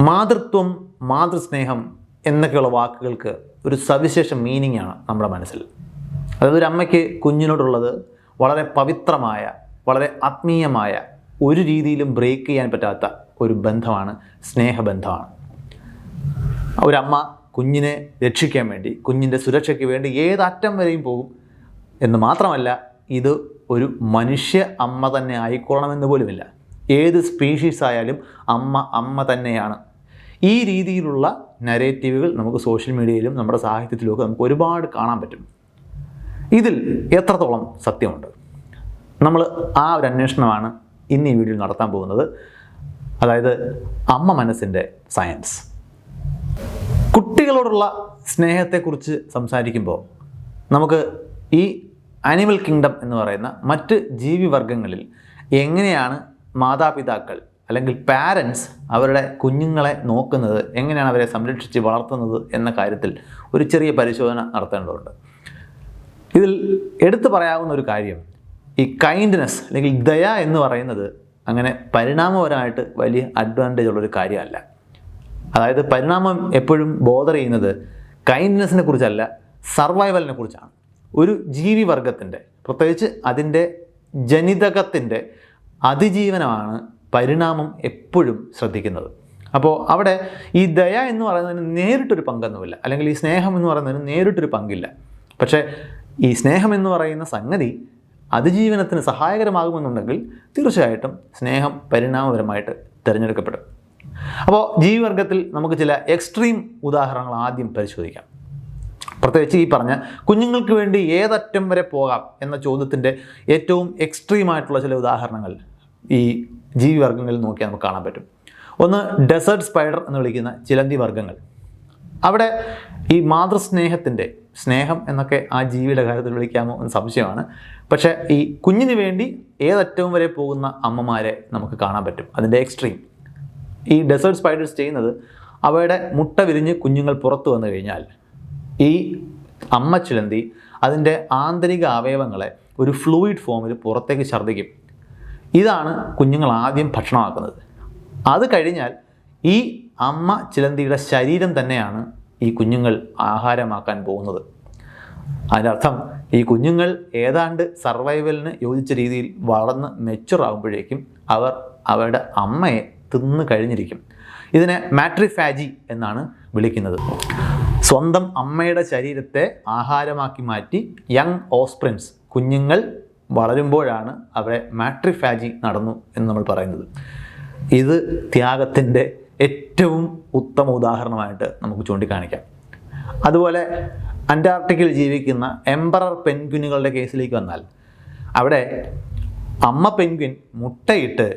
മാതൃത്വം, മാതൃസ്നേഹം എന്നൊക്കെയുള്ള വാക്കുകൾക്ക് ഒരു സവിശേഷ മീനിങ് ആണ് നമ്മുടെ മനസ്സിൽ. അതായത് ഒരു അമ്മയ്ക്ക് കുഞ്ഞിനോടുള്ളത് വളരെ പവിത്രമായ, വളരെ ആത്മീയമായ, ഒരു രീതിയിലും ബ്രേക്ക് ചെയ്യാൻ പറ്റാത്ത ഒരു ബന്ധമാണ്, സ്നേഹബന്ധമാണ്. ഒരമ്മ കുഞ്ഞിനെ രക്ഷിക്കാൻ വേണ്ടി, കുഞ്ഞിൻ്റെ സുരക്ഷയ്ക്ക് വേണ്ടി ഏതറ്റം വരെയും പോകും എന്ന് മാത്രമല്ല, ഇത് ഒരു മനുഷ്യ അമ്മ തന്നെ ആയിക്കൊള്ളണമെന്ന് പോലുമില്ല. ഏത് സ്പീഷീസ് ആയാലും അമ്മ തന്നെയാണ്. ഈ രീതിയിലുള്ള നരേറ്റീവുകൾ നമുക്ക് സോഷ്യൽ മീഡിയയിലും നമ്മുടെ സാഹിത്യത്തിലുമൊക്കെ നമുക്ക് ഒരുപാട് കാണാൻ പറ്റും. ഇതിൽ എത്രത്തോളം സത്യമുണ്ട്? നമ്മൾ ആ ഒരു അന്വേഷണമാണ് ഇന്ന് ഈ വീഡിയോയിൽ നടത്താൻ പോകുന്നത്. അതായത് അമ്മ മനസ്സിൻ്റെ സയൻസ്. കുട്ടികളോടുള്ള സ്നേഹത്തെക്കുറിച്ച് സംസാരിക്കുമ്പോൾ നമുക്ക് ഈ ആനിമൽ കിങ്ഡം എന്ന് പറയുന്ന മറ്റ് ജീവിവർഗങ്ങളിൽ എങ്ങനെയാണ് മാതാപിതാക്കൾ അല്ലെങ്കിൽ പാരൻസ് അവരുടെ കുഞ്ഞുങ്ങളെ നോക്കുന്നത്, എങ്ങനെയാണ് അവരെ സംരക്ഷിച്ച് വളർത്തുന്നത് എന്ന കാര്യത്തിൽ ഒരു ചെറിയ പരിശോധന നടത്തേണ്ടതുണ്ട്. ഇതിൽ എടുത്തു പറയാവുന്ന ഒരു കാര്യം, ഈ കൈൻഡ്നെസ് അല്ലെങ്കിൽ ദയ എന്ന് പറയുന്നത് അങ്ങനെ പരിണാമപരമായിട്ട് വലിയ അഡ്വാൻറ്റേജ് ഉള്ളൊരു കാര്യമല്ല. അതായത് പരിണാമം എപ്പോഴും ബോധർ ചെയ്യുന്നത് കൈൻഡ്നെസ്സിനെ കുറിച്ചല്ല, സർവൈവലിനെ കുറിച്ചാണ്. ഒരു ജീവിവർഗത്തിൻ്റെ, പ്രത്യേകിച്ച് അതിൻ്റെ ജനിതകത്തിൻ്റെ അതിജീവനമാണ് പരിണാമം എപ്പോഴും ശ്രദ്ധിക്കുന്നത്. അപ്പോൾ അവിടെ ഈ ദയ എന്ന് പറയുന്നതിന് നേരിട്ടൊരു പങ്കൊന്നുമില്ല, അല്ലെങ്കിൽ ഈ സ്നേഹം എന്ന് പറയുന്നതിന് നേരിട്ടൊരു പങ്കില്ല. പക്ഷേ ഈ സ്നേഹം എന്ന് പറയുന്ന സംഗതി അതിജീവനത്തിന് സഹായകരമാകുമെന്നുണ്ടെങ്കിൽ തീർച്ചയായിട്ടും സ്നേഹം പരിണാമപരമായിട്ട് തിരഞ്ഞെടുക്കപ്പെടും. അപ്പോൾ ജീവിവർഗത്തിൽ നമുക്ക് ചില എക്സ്ട്രീം ഉദാഹരണങ്ങൾ ആദ്യം പരിശോധിക്കാം. പ്രത്യേകിച്ച് ഈ പറഞ്ഞ കുഞ്ഞുങ്ങൾക്ക് വേണ്ടി ഏതറ്റം വരെ പോകാം എന്ന ചോദ്യത്തിൻ്റെ ഏറ്റവും എക്സ്ട്രീമായിട്ടുള്ള ചില ഉദാഹരണങ്ങൾ ഈ ജീവിവർഗങ്ങളിൽ നോക്കിയാൽ നമുക്ക് കാണാൻ പറ്റും. ഒന്ന്, ഡെസേർട്ട് സ്പൈഡർ എന്ന് വിളിക്കുന്ന ചിലന്തി വർഗ്ഗങ്ങൾ. അവിടെ ഈ മാതൃസ്നേഹത്തിൻ്റെ, സ്നേഹം എന്നൊക്കെ ആ ജീവിയുടെ കാര്യത്തിൽ വിളിക്കാമോ എന്ന് സംശയമാണ്. പക്ഷേ ഈ കുഞ്ഞിന് വേണ്ടി ഏതറ്റവും വരെ പോകുന്ന അമ്മമാരെ നമുക്ക് കാണാൻ പറ്റും. അതിൻ്റെ എക്സ്ട്രീം ഈ ഡെസേർട്ട് സ്പൈഡേഴ്സ് ചെയ്യുന്നത്, അവയുടെ മുട്ട വിരിഞ്ഞ് കുഞ്ഞുങ്ങൾ പുറത്തു വന്നു കഴിഞ്ഞാൽ ഈ അമ്മ ചിലന്തി അതിൻ്റെ ആന്തരിക അവയവങ്ങളെ ഒരു ഫ്ലൂയിഡ് ഫോമിൽ പുറത്തേക്ക് ഛർദ്ദിക്കും. ഇതാണ് കുഞ്ഞുങ്ങൾ ആദ്യം ഭക്ഷണമാക്കുന്നത്. അത് കഴിഞ്ഞാൽ ഈ അമ്മ ചിലന്തിയുടെ ശരീരം തന്നെയാണ് ഈ കുഞ്ഞുങ്ങൾ ആഹാരമാക്കാൻ പോകുന്നത്. അതിനർത്ഥം ഈ കുഞ്ഞുങ്ങൾ ഏതാണ്ട് സർവൈവലിന് യോജിച്ച രീതിയിൽ വളർന്ന് മെച്ചുറാകുമ്പോഴേക്കും അവർ അവരുടെ അമ്മയെ തിന്നു കഴിഞ്ഞിരിക്കും. ഇതിനെ മാട്രിഫാജി എന്നാണ് വിളിക്കുന്നത്. സ്വന്തം അമ്മയുടെ ശരീരത്തെ ആഹാരമാക്കി മാറ്റി യങ് ഓസ്പ്രിൻസ്, കുഞ്ഞുങ്ങൾ വളരുമ്പോഴാണ് അവിടെ മാട്രിഫാജി നടന്നു എന്ന് നമ്മൾ പറയുന്നത്. ഇത് ത്യാഗത്തിൻ്റെ ഏറ്റവും ഉത്തമ ഉദാഹരണമായിട്ട് നമുക്ക് ചൂണ്ടിക്കാണിക്കാം. അതുപോലെ അന്റാർട്ടിക്കയിൽ ജീവിക്കുന്ന എംപറർ പെൻഗ്വിനുകളുടെ കേസിലേക്ക് വന്നാൽ, അവിടെ അമ്മ പെൻഗ്വിൻ മുട്ടയിട്ട്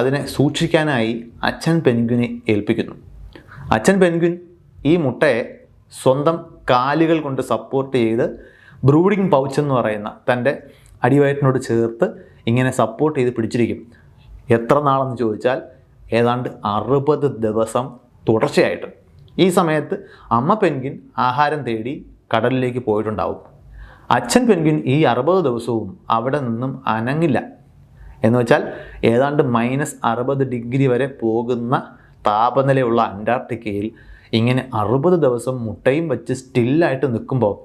അതിനെ സൂക്ഷിക്കാനായി അച്ഛൻ പെൻഗ്വിനെ ഏൽപ്പിക്കുന്നു. അച്ഛൻ പെൻഗ്വിൻ ഈ മുട്ടയെ സ്വന്തം കാലുകൾ കൊണ്ട് സപ്പോർട്ട് ചെയ്ത് ബ്രൂഡിംഗ് പൗച്ച് എന്ന് പറയുന്ന തൻ്റെ അടിവയറ്റിനോട് ചേർത്ത് ഇങ്ങനെ സപ്പോർട്ട് ചെയ്ത് പിടിച്ചിരിക്കും. എത്ര നാളെന്ന് ചോദിച്ചാൽ ഏതാണ്ട് 60 ദിവസം തുടർച്ചയായിട്ട്. ഈ സമയത്ത് അമ്മ പെൻഗ്വിൻ ആഹാരം തേടി കടലിലേക്ക് പോയിട്ടുണ്ടാവും. അച്ഛൻ പെൻഗ്വിൻ ഈ 60 ദിവസവും അവിടെ നിന്നും അനങ്ങില്ല. എന്ന് വെച്ചാൽ ഏതാണ്ട് -60 ഡിഗ്രി വരെ പോകുന്ന താപനിലയുള്ള അന്റാർട്ടിക്കയിൽ ഇങ്ങനെ 60 ദിവസം മുട്ടയും വെച്ച് സ്റ്റില്ലായിട്ട് നിൽക്കുമ്പോൾ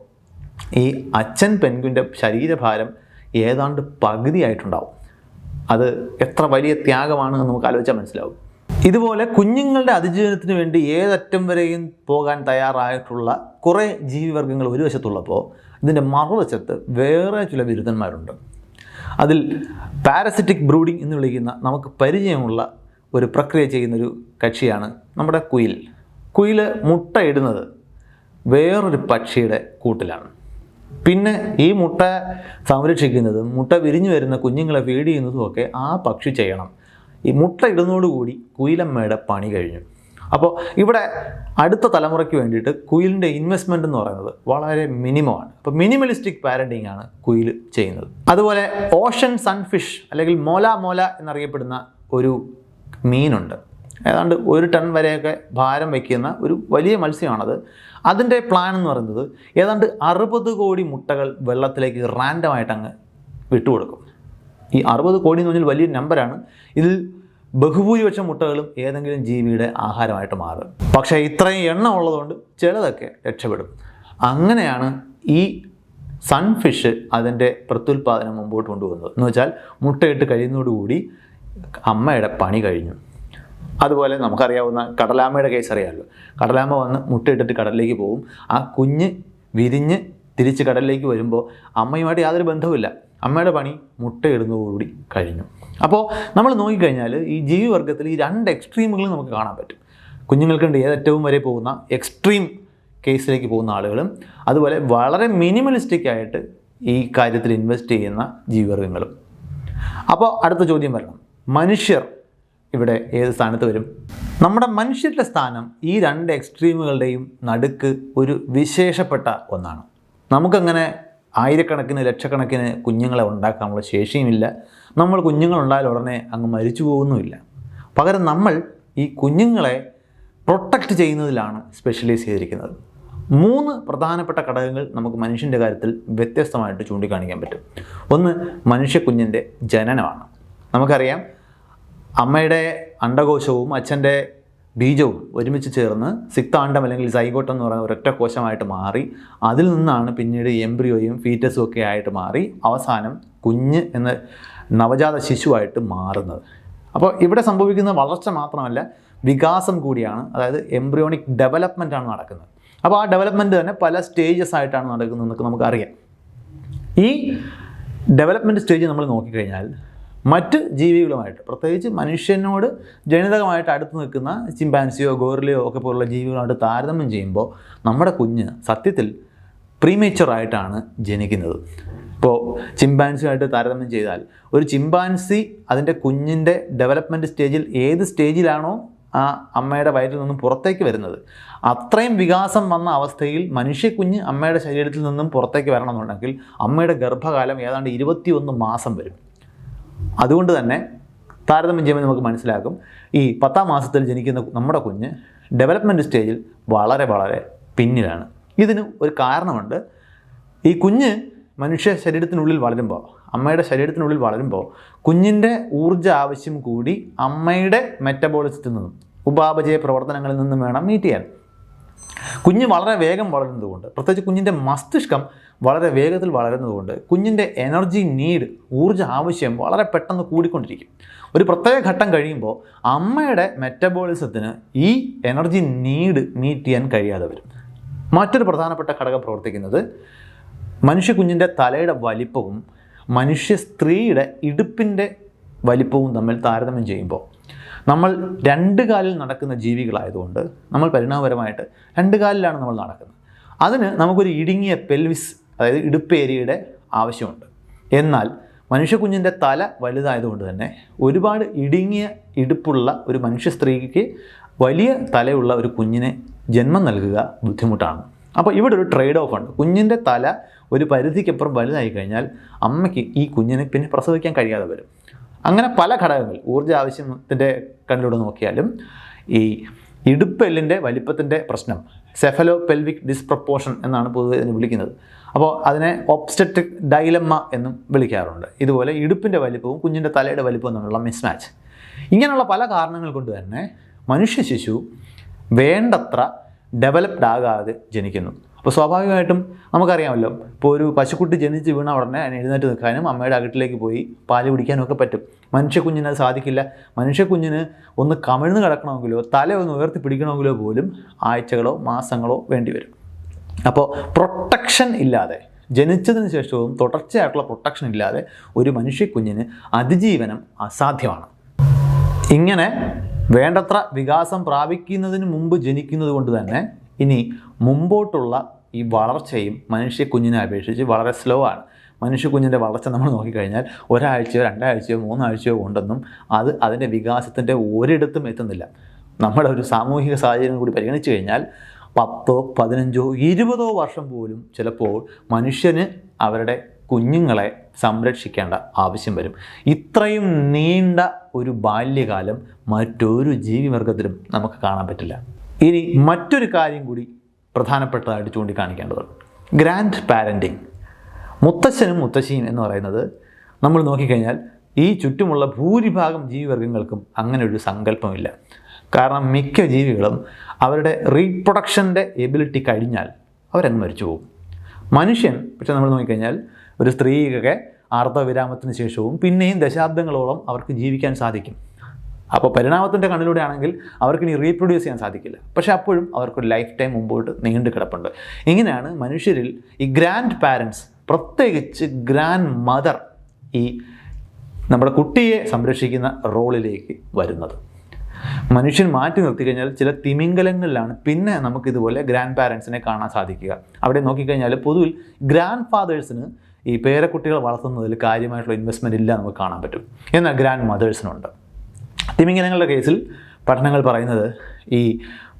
ഈ അച്ഛൻ പെൻഗ്വിൻ്റെ ശരീരഭാരം ഏതാണ്ട് പകുതിയായിട്ടുണ്ടാവും. അത് എത്ര വലിയ ത്യാഗമാണ് എന്ന് നമുക്ക് ആലോചിച്ചാൽ മനസ്സിലാവും. ഇതുപോലെ കുഞ്ഞുങ്ങളുടെ അതിജീവനത്തിന് വേണ്ടി ഏതറ്റം വരെയും പോകാൻ തയ്യാറായിട്ടുള്ള കുറേ ജീവിവർഗ്ഗങ്ങൾ ഒരു വശത്തുള്ളപ്പോൾ, ഇതിൻ്റെ മറുവശത്ത് വേറെ ചില ബിരുദന്മാരുണ്ട്. അതിൽ പാരസിറ്റിക് ബ്രൂഡിംഗ് എന്ന് വിളിക്കുന്ന നമുക്ക് പരിചയമുള്ള ഒരു പ്രക്രിയ ചെയ്യുന്നൊരു കക്ഷിയാണ് നമ്മുടെ കുയിൽ. കുയിൽ മുട്ടയിടുന്നത് വേറൊരു പക്ഷിയുടെ കൂട്ടിലാണ്. പിന്നെ ഈ മുട്ട സംരക്ഷിക്കുന്നതും മുട്ട വിരിഞ്ഞു വരുന്ന കുഞ്ഞുങ്ങളെ ഫീഡ് ചെയ്യുന്നതുമൊക്കെ ആ പക്ഷി ചെയ്യണം. ഈ മുട്ട ഇടുന്നതോടുകൂടി കുയിലമ്മയുടെ പണി കഴിഞ്ഞു. അപ്പോൾ ഇവിടെ അടുത്ത തലമുറയ്ക്ക് വേണ്ടിയിട്ട് കുയിലിൻ്റെ ഇൻവെസ്റ്റ്മെൻറ്റ് എന്ന് പറയുന്നത് വളരെ മിനിമമാണ്. അപ്പോൾ മിനിമലിസ്റ്റിക് പാരൻറ്റിംഗ് ആണ് കുയിൽ ചെയ്യുന്നത്. അതുപോലെ ഓഷൻ സൺഫിഷ് അല്ലെങ്കിൽ മോല എന്നറിയപ്പെടുന്ന ഒരു മീനുണ്ട്. ഏതാണ്ട് 1 ടൺ വരെയൊക്കെ ഭാരം വയ്ക്കുന്ന ഒരു വലിയ മത്സ്യമാണത്. അതിൻ്റെ പ്ലാൻ എന്ന് പറയുന്നത് ഏതാണ്ട് 60 കോടി മുട്ടകൾ വെള്ളത്തിലേക്ക് റാൻഡമായിട്ട് അങ്ങ് വിട്ടുകൊടുക്കും. ഈ 60 കോടി എന്ന് പറഞ്ഞാൽ വലിയ നമ്പറാണ്. ഇതിൽ ബഹുഭൂരിപക്ഷം മുട്ടകളും ഏതെങ്കിലും ജീവിയുടെ ആഹാരമായിട്ട് മാറും. പക്ഷേ ഇത്രയും എണ്ണം ഉള്ളതുകൊണ്ട് ചിലതൊക്കെ രക്ഷപ്പെടും. അങ്ങനെയാണ് ഈ സൺഫിഷ് അതിൻ്റെ പ്രത്യുൽപാദനം മുമ്പോട്ട് കൊണ്ടുപോകുന്നത്. എന്ന് വെച്ചാൽ മുട്ടയിട്ട് കഴിയുന്നതോടുകൂടി അമ്മയുടെ പണി കഴിഞ്ഞു. അതുപോലെ നമുക്കറിയാവുന്ന കടലാമയുടെ കേസ് അറിയാമല്ലോ. കടലാമ വന്ന് മുട്ടയിട്ടിട്ട് കടലിലേക്ക് പോകും. ആ കുഞ്ഞ് വിരിഞ്ഞ് തിരിച്ച് കടലിലേക്ക് വരുമ്പോൾ അമ്മയുമായിട്ട് യാതൊരു ബന്ധവുമില്ല. അമ്മയുടെ പണി മുട്ടയിടുന്നതോടുകൂടി കഴിഞ്ഞു. അപ്പോൾ നമ്മൾ നോക്കിക്കഴിഞ്ഞാൽ ഈ ജീവിവർഗത്തിൽ ഈ രണ്ട് എക്സ്ട്രീമുകളും നമുക്ക് കാണാൻ പറ്റും. കുഞ്ഞുങ്ങൾക്കുണ്ട് ഏതറ്റവും വരെ പോകുന്ന എക്സ്ട്രീം കേസിലേക്ക് പോകുന്ന ആളുകളും, അതുപോലെ വളരെ മിനിമലിസ്റ്റിക് ആയിട്ട് ഈ കാര്യത്തിൽ ഇൻവെസ്റ്റ് ചെയ്യുന്ന ജീവിവർഗങ്ങളും. അപ്പോൾ അടുത്ത ചോദ്യം വരണം, മനുഷ്യർ ഇവിടെ ഏത് സ്ഥാനത്ത് വരും? നമ്മുടെ മനുഷ്യരുടെ സ്ഥാനം ഈ രണ്ട് എക്സ്ട്രീമുകളുടെയും നടുക്ക് ഒരു വിശേഷപ്പെട്ട ഒന്നാണ്. നമുക്കങ്ങനെ ആയിരക്കണക്കിന് ലക്ഷക്കണക്കിന് കുഞ്ഞുങ്ങളെ ഉണ്ടാക്കാനുള്ള ശേഷിയുമില്ല. നമ്മൾ കുഞ്ഞുങ്ങളുണ്ടായാൽ ഉടനെ അങ്ങ് മരിച്ചു പോകുന്നുമില്ല. പകരം നമ്മൾ ഈ കുഞ്ഞുങ്ങളെ പ്രൊട്ടക്റ്റ് ചെയ്യുന്നതിലാണ് സ്പെഷ്യലൈസ് ചെയ്തിരിക്കുന്നത്. 3 പ്രധാനപ്പെട്ട ഘടകങ്ങൾ നമുക്ക് മനുഷ്യൻ്റെ കാര്യത്തിൽ വ്യത്യസ്തമായിട്ട് ചൂണ്ടിക്കാണിക്കാൻ പറ്റും. ഒന്ന്, മനുഷ്യക്കുഞ്ഞിൻ്റെ ജനനമാണ്. നമുക്കറിയാം, അമ്മയുടെ അണ്ഡകോശവും അച്ഛൻ്റെ ബീജവും ഒരുമിച്ച് ചേർന്ന് സിക്താണ്ഡം അല്ലെങ്കിൽ സൈഗോട്ട് എന്ന് പറയുന്ന ഒരൊറ്റ കോശമായിട്ട് മാറി അതിൽ നിന്നാണ് പിന്നീട് എംബ്രിയോയും ഫീറ്റസും ഒക്കെ ആയിട്ട് മാറി അവസാനം കുഞ്ഞ് എന്ന നവജാത ശിശുവായിട്ട് മാറുന്നത്. അപ്പോൾ ഇവിടെ സംഭവിക്കുന്ന വളർച്ച മാത്രമല്ല, വികാസം കൂടിയാണ്. അതായത് എംബ്രിയോണിക് ഡെവലപ്മെൻ്റ് ആണ് നടക്കുന്നത്. അപ്പോൾ ആ ഡെവലപ്മെൻറ്റ് തന്നെ പല സ്റ്റേജസ് ആയിട്ടാണ് നടക്കുന്നതെന്നൊക്കെ നമുക്കറിയാം. ഈ ഡെവലപ്മെൻറ്റ് സ്റ്റേജ് നമ്മൾ നോക്കിക്കഴിഞ്ഞാൽ മറ്റ് ജീവികളുമായിട്ട്, പ്രത്യേകിച്ച് മനുഷ്യനോട് ജനിതകമായിട്ട് അടുത്ത് നിൽക്കുന്ന ചിമ്പാൻസിയോ ഗോറിലയോ ഒക്കെ പോലുള്ള ജീവികളുമായിട്ട് താരതമ്യം ചെയ്യുമ്പോൾ നമ്മുടെ കുഞ്ഞ് സത്യത്തിൽ പ്രീമേച്ചറായിട്ടാണ് ജനിക്കുന്നത്. ഇപ്പോൾ ചിമ്പാൻസിയുമായിട്ട് താരതമ്യം ചെയ്താൽ ഒരു ചിമ്പാൻസി അതിൻ്റെ കുഞ്ഞിൻ്റെ ഡെവലപ്മെൻറ്റ് സ്റ്റേജിൽ ഏത് സ്റ്റേജിലാണോ ആ അമ്മയുടെ വയറ്റിൽ നിന്നും പുറത്തേക്ക് വരുന്നത്, അത്രയും വികാസം വന്ന അവസ്ഥയിൽ മനുഷ്യക്കുഞ്ഞ് അമ്മയുടെ ശരീരത്തിൽ നിന്നും പുറത്തേക്ക് വരണമെന്നുണ്ടെങ്കിൽ അമ്മയുടെ ഗർഭകാലം ഏതാണ്ട് 21 മാസം വരും. അതുകൊണ്ട് തന്നെ താരതമ്യം ചെയ്യുമ്പോൾ നമുക്ക് മനസ്സിലാക്കും, ഈ 10ാം മാസത്തിൽ ജനിക്കുന്ന നമ്മുടെ കുഞ്ഞ് ഡെവലപ്മെൻറ്റ് സ്റ്റേജിൽ വളരെ വളരെ പിന്നിലാണ്. ഇതിന് ഒരു കാരണമുണ്ട്. ഈ കുഞ്ഞ് മനുഷ്യ ശരീരത്തിനുള്ളിൽ വളരുമ്പോൾ, അമ്മയുടെ ശരീരത്തിനുള്ളിൽ വളരുമ്പോൾ കുഞ്ഞിൻ്റെ ഊർജ്ജ ആവശ്യം കൂടി അമ്മയുടെ മെറ്റബോളിസത്തിൽ നിന്നും ഉപാപചയ പ്രവർത്തനങ്ങളിൽ നിന്നും വേണം മീറ്റ് ചെയ്യാൻ. കുഞ്ഞ് വളരെ വേഗം വളരുന്നതുകൊണ്ട്, പ്രത്യേകിച്ച് കുഞ്ഞിൻ്റെ മസ്തിഷ്കം വളരെ വേഗത്തിൽ വളരുന്നതുകൊണ്ട് കുഞ്ഞിൻ്റെ എനർജി നീഡ്, ഊർജ്ജ ആവശ്യം വളരെ പെട്ടെന്ന് കൂടിക്കൊണ്ടിരിക്കും. ഒരു പ്രത്യേക ഘട്ടം കഴിയുമ്പോൾ അമ്മയുടെ മെറ്റബോളിസത്തിന് ഈ എനർജി നീഡ് മീറ്റ് ചെയ്യാൻ കഴിയാതെ വരും. മറ്റൊരു പ്രധാനപ്പെട്ട ഘടകം പ്രവർത്തിക്കുന്നത് മനുഷ്യക്കുഞ്ഞിൻ്റെ തലയുടെ വലിപ്പവും മനുഷ്യ സ്ത്രീയുടെ ഇടുപ്പിൻ്റെ വലിപ്പവും തമ്മിൽ താരതമ്യം ചെയ്യുമ്പോൾ, നമ്മൾ 2 കാലിൽ നടക്കുന്ന ജീവികളായതുകൊണ്ട് നമ്മൾ പരിണാമപരമായിട്ട് 2 കാലിലാണ് നമ്മൾ നടക്കുന്നത്. അതിന് നമുക്കൊരു ഇടുങ്ങിയ പെൽവിസ്, അതായത് ഇടുപ്പ് ഏരിയയുടെ ആവശ്യമുണ്ട്. എന്നാൽ മനുഷ്യക്കുഞ്ഞിൻ്റെ തല വലുതായതുകൊണ്ട് തന്നെ ഒരുപാട് ഇടുങ്ങിയ ഇടുപ്പുള്ള ഒരു മനുഷ്യ സ്ത്രീക്ക് വലിയ തലയുള്ള ഒരു കുഞ്ഞിനെ ജന്മം നൽകുക ബുദ്ധിമുട്ടാണ്. അപ്പോൾ ഇവിടെ ഒരു ട്രേഡ് ഓഫ് ഉണ്ട്. കുഞ്ഞിൻ്റെ തല ഒരു പരിധിക്കപ്പുറം വലുതായി കഴിഞ്ഞാൽ അമ്മയ്ക്ക് ഈ കുഞ്ഞിനെ പിന്നെ പ്രസവിക്കാൻ കഴിയാതെ വരും. അങ്ങനെ പല ഘടകങ്ങൾ, ഊർജ്ജ ആവശ്യത്തിൻ്റെ കണ്ണിലൂടെ നോക്കിയാലും ഈ ഇടുപ്പെല്ലിൻ്റെ വലിപ്പത്തിൻ്റെ പ്രശ്നം സെഫലോ പെൽവിക് ഡിസ്പ്രപ്പോർഷൻ എന്നാണ് പൊതുവെ ഇതിനെ വിളിക്കുന്നത്. അപ്പോൾ അതിനെ ഒബ്സ്റ്റെട്രിക് ഡൈലമ്മ എന്നും വിളിക്കാറുണ്ട്. ഇതുപോലെ ഇടുപ്പിൻ്റെ വലിപ്പവും കുഞ്ഞിൻ്റെ തലയുടെ വലിപ്പവും തമ്മിലുള്ള മിസ്മാച്ച്. ഇങ്ങനെയുള്ള പല കാരണങ്ങൾ കൊണ്ട് തന്നെ മനുഷ്യ ശിശു വേണ്ടത്ര ഡെവലപ്ഡ് ആകാതെ ജനിക്കുന്നു. അപ്പോൾ സ്വാഭാവികമായിട്ടും നമുക്കറിയാമല്ലോ, ഇപ്പോൾ ഒരു പശുക്കുട്ടി ജനിച്ച് വീണ ഉടനെ അതിന് എഴുന്നേറ്റ് നിൽക്കാനും അമ്മയുടെ അകട്ടിലേക്ക് പോയി പാല് കുടിക്കാനും ഒക്കെ പറ്റും. മനുഷ്യക്കുഞ്ഞിന് അത് സാധിക്കില്ല. മനുഷ്യക്കുഞ്ഞിന് ഒന്ന് കമിഴ്ന്ന് കിടക്കണമെങ്കിലോ തല ഒന്ന് ഉയർത്തി പിടിക്കണമെങ്കിലോ പോലും ആഴ്ചകളോ മാസങ്ങളോ വേണ്ടി വരും. അപ്പോൾ പ്രൊട്ടക്ഷൻ ഇല്ലാതെ, ജനിച്ചതിന് ശേഷവും തുടർച്ചയായിട്ടുള്ള പ്രൊട്ടക്ഷൻ ഇല്ലാതെ ഒരു മനുഷ്യക്കുഞ്ഞിന് അതിജീവനം അസാധ്യമാണ്. ഇങ്ങനെ വേണ്ടത്ര വികാസം പ്രാപിക്കുന്നതിന് മുമ്പ് ജനിക്കുന്നത് കൊണ്ട് തന്നെ ഇനി മുമ്പോട്ടുള്ള ഈ വളർച്ചയും മനുഷ്യക്കുഞ്ഞിനെ അപേക്ഷിച്ച് വളരെ സ്ലോ ആണ്. മനുഷ്യക്കുഞ്ഞിൻ്റെ വളർച്ച നമ്മൾ നോക്കിക്കഴിഞ്ഞാൽ ഒരാഴ്ചയോ 2 ആഴ്ചയോ 3 ആഴ്ചയോ കൊണ്ടൊന്നും അത് അതിൻ്റെ വികാസത്തിൻ്റെ ഒരിടത്തും എത്തുന്നില്ല. നമ്മുടെ ഒരു സാമൂഹിക സാഹചര്യം കൂടി പരിഗണിച്ചു കഴിഞ്ഞാൽ 10, 15, 20 വർഷം പോലും ചിലപ്പോൾ മനുഷ്യന് അവരുടെ കുഞ്ഞുങ്ങളെ സംരക്ഷിക്കേണ്ട ആവശ്യം വരും. ഇത്രയും നീണ്ട ഒരു ബാല്യകാലം മറ്റൊരു ജീവിവർഗത്തിലും നമുക്ക് കാണാൻ പറ്റില്ല. ഇനി മറ്റൊരു കാര്യം കൂടി പ്രധാനപ്പെട്ടതായിട്ട് ചൂണ്ടിക്കാണിക്കേണ്ടതുണ്ട്. ഗ്രാൻഡ് പാരൻറ്റിങ്, മുത്തശ്ശനും മുത്തശ്ശിയും എന്ന് പറയുന്നത് നമ്മൾ നോക്കിക്കഴിഞ്ഞാൽ ഈ ചുറ്റുമുള്ള ഭൂരിഭാഗം ജീവിവർഗങ്ങൾക്കും അങ്ങനെ ഒരു സങ്കല്പമില്ല. കാരണം മിക്ക ജീവികളും അവരുടെ റീപ്രൊഡക്ഷൻ്റെ എബിലിറ്റി കഴിഞ്ഞാൽ അവരങ്ങ് മരിച്ചു പോകും. മനുഷ്യൻ പക്ഷെ നമ്മൾ നോക്കിക്കഴിഞ്ഞാൽ ഒരു സ്ത്രീയൊക്കെ ആർത്തവവിരാമത്തിന് ശേഷവും പിന്നെയും ദശാബ്ദങ്ങളോളം അവർക്ക് ജീവിക്കാൻ സാധിക്കും. അപ്പോൾ പരിണാമത്തിൻ്റെ കണ്ണിലൂടെ ആണെങ്കിൽ അവർക്കിനി റീപ്രൊഡ്യൂസ് ചെയ്യാൻ സാധിക്കില്ല. പക്ഷേ അപ്പോഴും അവർക്കൊരു ലൈഫ് ടൈം മുമ്പോട്ട് നീണ്ടു കിടപ്പുണ്ട്. ഇങ്ങനെയാണ് മനുഷ്യരിൽ ഈ ഗ്രാൻഡ് പാരൻസ്, പ്രത്യേകിച്ച് ഗ്രാൻഡ് മദർ, ഈ നമ്മുടെ കുട്ടിയെ സംരക്ഷിക്കുന്ന റോളിലേക്ക് വരുന്നത്. മനുഷ്യൻ മാറ്റി നിർത്തിക്കഴിഞ്ഞാൽ ചില തിമിംഗലങ്ങളിലാണ് പിന്നെ നമുക്കിതുപോലെ ഗ്രാൻഡ് പാരൻസിനെ കാണാൻ സാധിക്കുക. അവിടെ നോക്കിക്കഴിഞ്ഞാൽ പൊതുവിൽ ഗ്രാൻഡ് ഫാദേഴ്സിന് ഈ പേരക്കുട്ടികൾ വളർത്തുന്നതിൽ കാര്യമായിട്ടുള്ള ഇൻവെസ്റ്റ്മെൻറ്റ് ഇല്ല നമുക്ക് കാണാൻ പറ്റും. എന്നാൽ ഗ്രാൻഡ് മദേഴ്സിനുണ്ട്. തിമിംഗലങ്ങളുടെ കേസിൽ പഠനങ്ങൾ പറയുന്നത് ഈ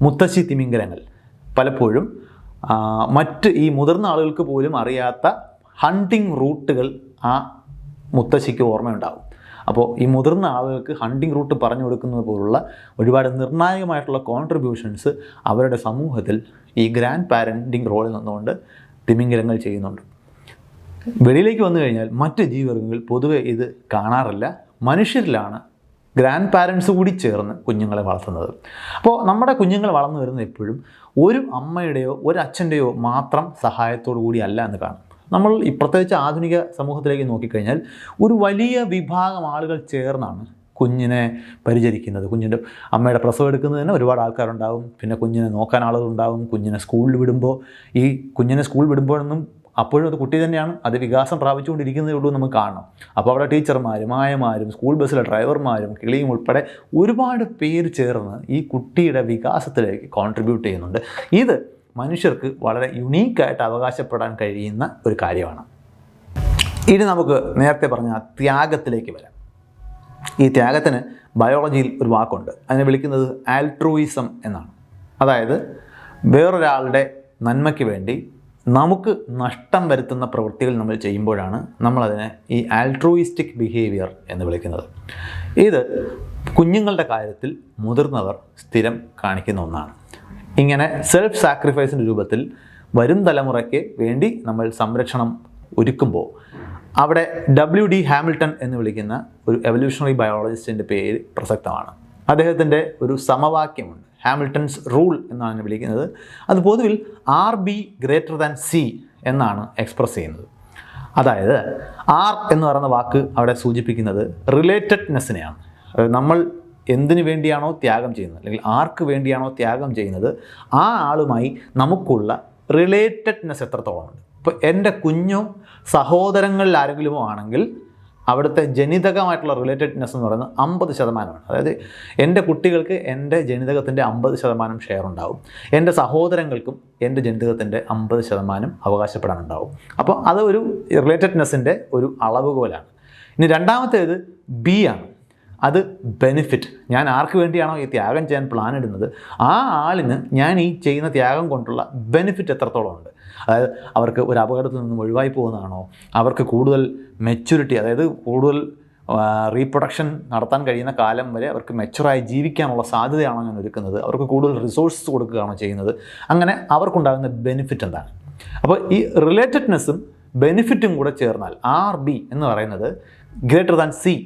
മുത്തശ്ശി തിമിംഗലങ്ങൾ പലപ്പോഴും മറ്റ് ഈ മുതിർന്ന ആളുകൾക്ക് പോലും അറിയാത്ത ഹണ്ടിങ് റൂട്ടുകൾ ആ മുത്തശ്ശിക്ക് ഓർമ്മയുണ്ടാകും. അപ്പോൾ ഈ മുതിർന്ന ആളുകൾക്ക് ഹണ്ടിങ് റൂട്ട് പറഞ്ഞു കൊടുക്കുന്നത് പോലുള്ള ഒരുപാട് നിർണായകമായിട്ടുള്ള കോൺട്രിബ്യൂഷൻസ് അവരുടെ സമൂഹത്തിൽ ഈ ഗ്രാൻഡ് പാരൻറ്റിങ് റോളിൽ നിന്നുകൊണ്ട് തിമിംഗലങ്ങൾ ചെയ്യുന്നുണ്ട്. വെളിയിലേക്ക് വന്നു കഴിഞ്ഞാൽ മറ്റ് ജീവിവർഗങ്ങൾ പൊതുവെ ഇത് കാണാറില്ല. മനുഷ്യരിലാണ് ഗ്രാൻഡ് പാരൻസ് കൂടി ചേർന്ന് കുഞ്ഞുങ്ങളെ വളർത്തുന്നത്. അപ്പോൾ നമ്മുടെ കുഞ്ഞുങ്ങൾ വളർന്നു വരുന്നത് എപ്പോഴും ഒരു അമ്മയുടെയോ ഒരു അച്ഛൻ്റെയോ മാത്രം സഹായത്തോടു കൂടി അല്ല എന്ന് കാണും. നമ്മൾ ഈ പ്രത്യേകിച്ച് ആധുനിക സമൂഹത്തിലേക്ക് നോക്കിക്കഴിഞ്ഞാൽ ഒരു വലിയ വിഭാഗം ആളുകൾ ചേർന്നാണ് കുഞ്ഞിനെ പരിചരിക്കുന്നത്. കുഞ്ഞിൻ്റെ അമ്മയുടെ പ്രസവം എടുക്കുന്നതിന് ഒരുപാട് ആൾക്കാരുണ്ടാകും. പിന്നെ കുഞ്ഞിനെ നോക്കാൻ ആളുകളുണ്ടാകും. കുഞ്ഞിനെ സ്കൂളിൽ വിടുമ്പോൾ ഈ കുഞ്ഞിനെ സ്കൂളിൽ വിടുമ്പോഴൊന്നും അപ്പോഴും അത് കുട്ടി തന്നെയാണ്, അത് വികാസം പ്രാപിച്ചുകൊണ്ടിരിക്കുന്നതേ ഉള്ളൂ നമുക്ക് കാണണം. അപ്പോൾ അവിടെ ടീച്ചർമാരും ആയമാരും സ്കൂൾ ബസ്സിലെ ഡ്രൈവർമാരും കിളിയും ഉൾപ്പെടെ ഒരുപാട് പേര് ചേർന്ന് ഈ കുട്ടിയുടെ വികാസത്തിലേക്ക് കോൺട്രിബ്യൂട്ട് ചെയ്യുന്നുണ്ട്. ഇത് മനുഷ്യർക്ക് വളരെ യുണീക്കായിട്ട് അവകാശപ്പെടാൻ കഴിയുന്ന ഒരു കാര്യമാണ്. ഇനി നമുക്ക് നേരത്തെ പറഞ്ഞ ത്യാഗത്തിലേക്ക് വരാം. ഈ ത്യാഗത്തിന് ബയോളജിയിൽ ഒരു വാക്കുണ്ട്, അതിനെ വിളിക്കുന്നത് ആൽട്രൂയിസം എന്നാണ്. അതായത് വേറൊരാളുടെ നന്മയ്ക്ക് വേണ്ടി നമുക്ക് നഷ്ടം വരുത്തുന്ന പ്രവൃത്തികൾ നമ്മൾ ചെയ്യുമ്പോഴാണ് നമ്മളതിനെ ഈ ആൽട്രൂയിസ്റ്റിക് ബിഹേവിയർ എന്ന് വിളിക്കുന്നത്. ഇത് കുഞ്ഞുങ്ങളുടെ കാര്യത്തിൽ മുതിർന്നവർ സ്ഥിരം കാണിക്കുന്ന ഒന്നാണ്. ഇങ്ങനെ സെൽഫ് സാക്രിഫൈസിൻ്റെ രൂപത്തിൽ വരും തലമുറയ്ക്ക് വേണ്ടി നമ്മൾ സംരക്ഷണം ഒരുക്കുമ്പോൾ അവിടെ WD ഹാമിൽട്ടൺ എന്ന് വിളിക്കുന്ന ഒരു എവല്യൂഷണറി ബയോളജിസ്റ്റിൻ്റെ പേര് പ്രസക്തമാണ്. അദ്ദേഹത്തിൻ്റെ ഒരു സമവാക്യമുണ്ട്, ഹാമിൽട്ടൺസ് റൂൾ എന്നാണ് വിളിക്കുന്നത്. അത് പൊതുവിൽ RB>C എന്നാണ് എക്സ്പ്രസ് ചെയ്യുന്നത്. അതായത് R എന്ന് പറയുന്ന വാക്ക് അവിടെ സൂചിപ്പിക്കുന്നത് റിലേറ്റഡ്നെസ്സിനെയാണ്. നമ്മൾ എന്തിനു വേണ്ടിയാണോ ത്യാഗം ചെയ്യുന്നത്, അല്ലെങ്കിൽ ആർക്ക് വേണ്ടിയാണോ ത്യാഗം ചെയ്യുന്നത്, ആ ആളുമായി നമുക്കുള്ള റിലേറ്റഡ്നെസ് എത്രത്തോളമുണ്ട്. ഇപ്പോൾ എൻ്റെ കുഞ്ഞോ സഹോദരങ്ങളിൽ ആരെങ്കിലുമോ ആണെങ്കിൽ അവിടുത്തെ ജനിതകമായിട്ടുള്ള റിലേറ്റഡ്നെസ് എന്ന് പറയുന്നത് 50%. അതായത് എൻ്റെ കുട്ടികൾക്ക് എൻ്റെ ജനിതകത്തിൻ്റെ 50% ഷെയർ ഉണ്ടാവും. എൻ്റെ സഹോദരങ്ങൾക്കും എൻ്റെ ജനിതകത്തിൻ്റെ 50% അവകാശപ്പെടാനുണ്ടാവും. അപ്പോൾ അത് ഒരു റിലേറ്റഡ്നെസ്സിൻ്റെ ഒരു അളവുകോലാണ്. ഇനി രണ്ടാമത്തേത് B ആണ്. അത് ബെനിഫിറ്റ്. ഞാൻ ആർക്ക് വേണ്ടിയാണോ ഈ ത്യാഗം ചെയ്യാൻ പ്ലാൻ ഇടുന്നത്, ആ ആളിന് ഞാൻ ഈ ചെയ്യുന്ന ത്യാഗം കൊണ്ടുള്ള ബെനിഫിറ്റ് എത്രത്തോളം ഉണ്ട്. അതായത് അവർക്ക് ഒരു അപകടത്തിൽ നിന്നും ഒഴിവായി പോകുന്നതാണോ, അവർക്ക് കൂടുതൽ മെച്യൂരിറ്റി, അതായത് കൂടുതൽ റീപ്രൊഡക്ഷൻ നടത്താൻ കഴിയുന്ന കാലം വരെ അവർക്ക് മെച്ചുറായി ജീവിക്കാനുള്ള സാധ്യതയാണോ ഞാൻ ഒരുക്കുന്നത്, അവർക്ക് കൂടുതൽ റിസോഴ്സസ് കൊടുക്കുകയാണോ ചെയ്യുന്നത്, അങ്ങനെ അവർക്കുണ്ടാകുന്ന ബെനിഫിറ്റ് എന്താണ്. അപ്പോൾ ഈ റിലേറ്റഡ്നെസ്സും ബെനിഫിറ്റും കൂടെ ചേർന്നാൽ RB എന്ന് പറയുന്നത് >C.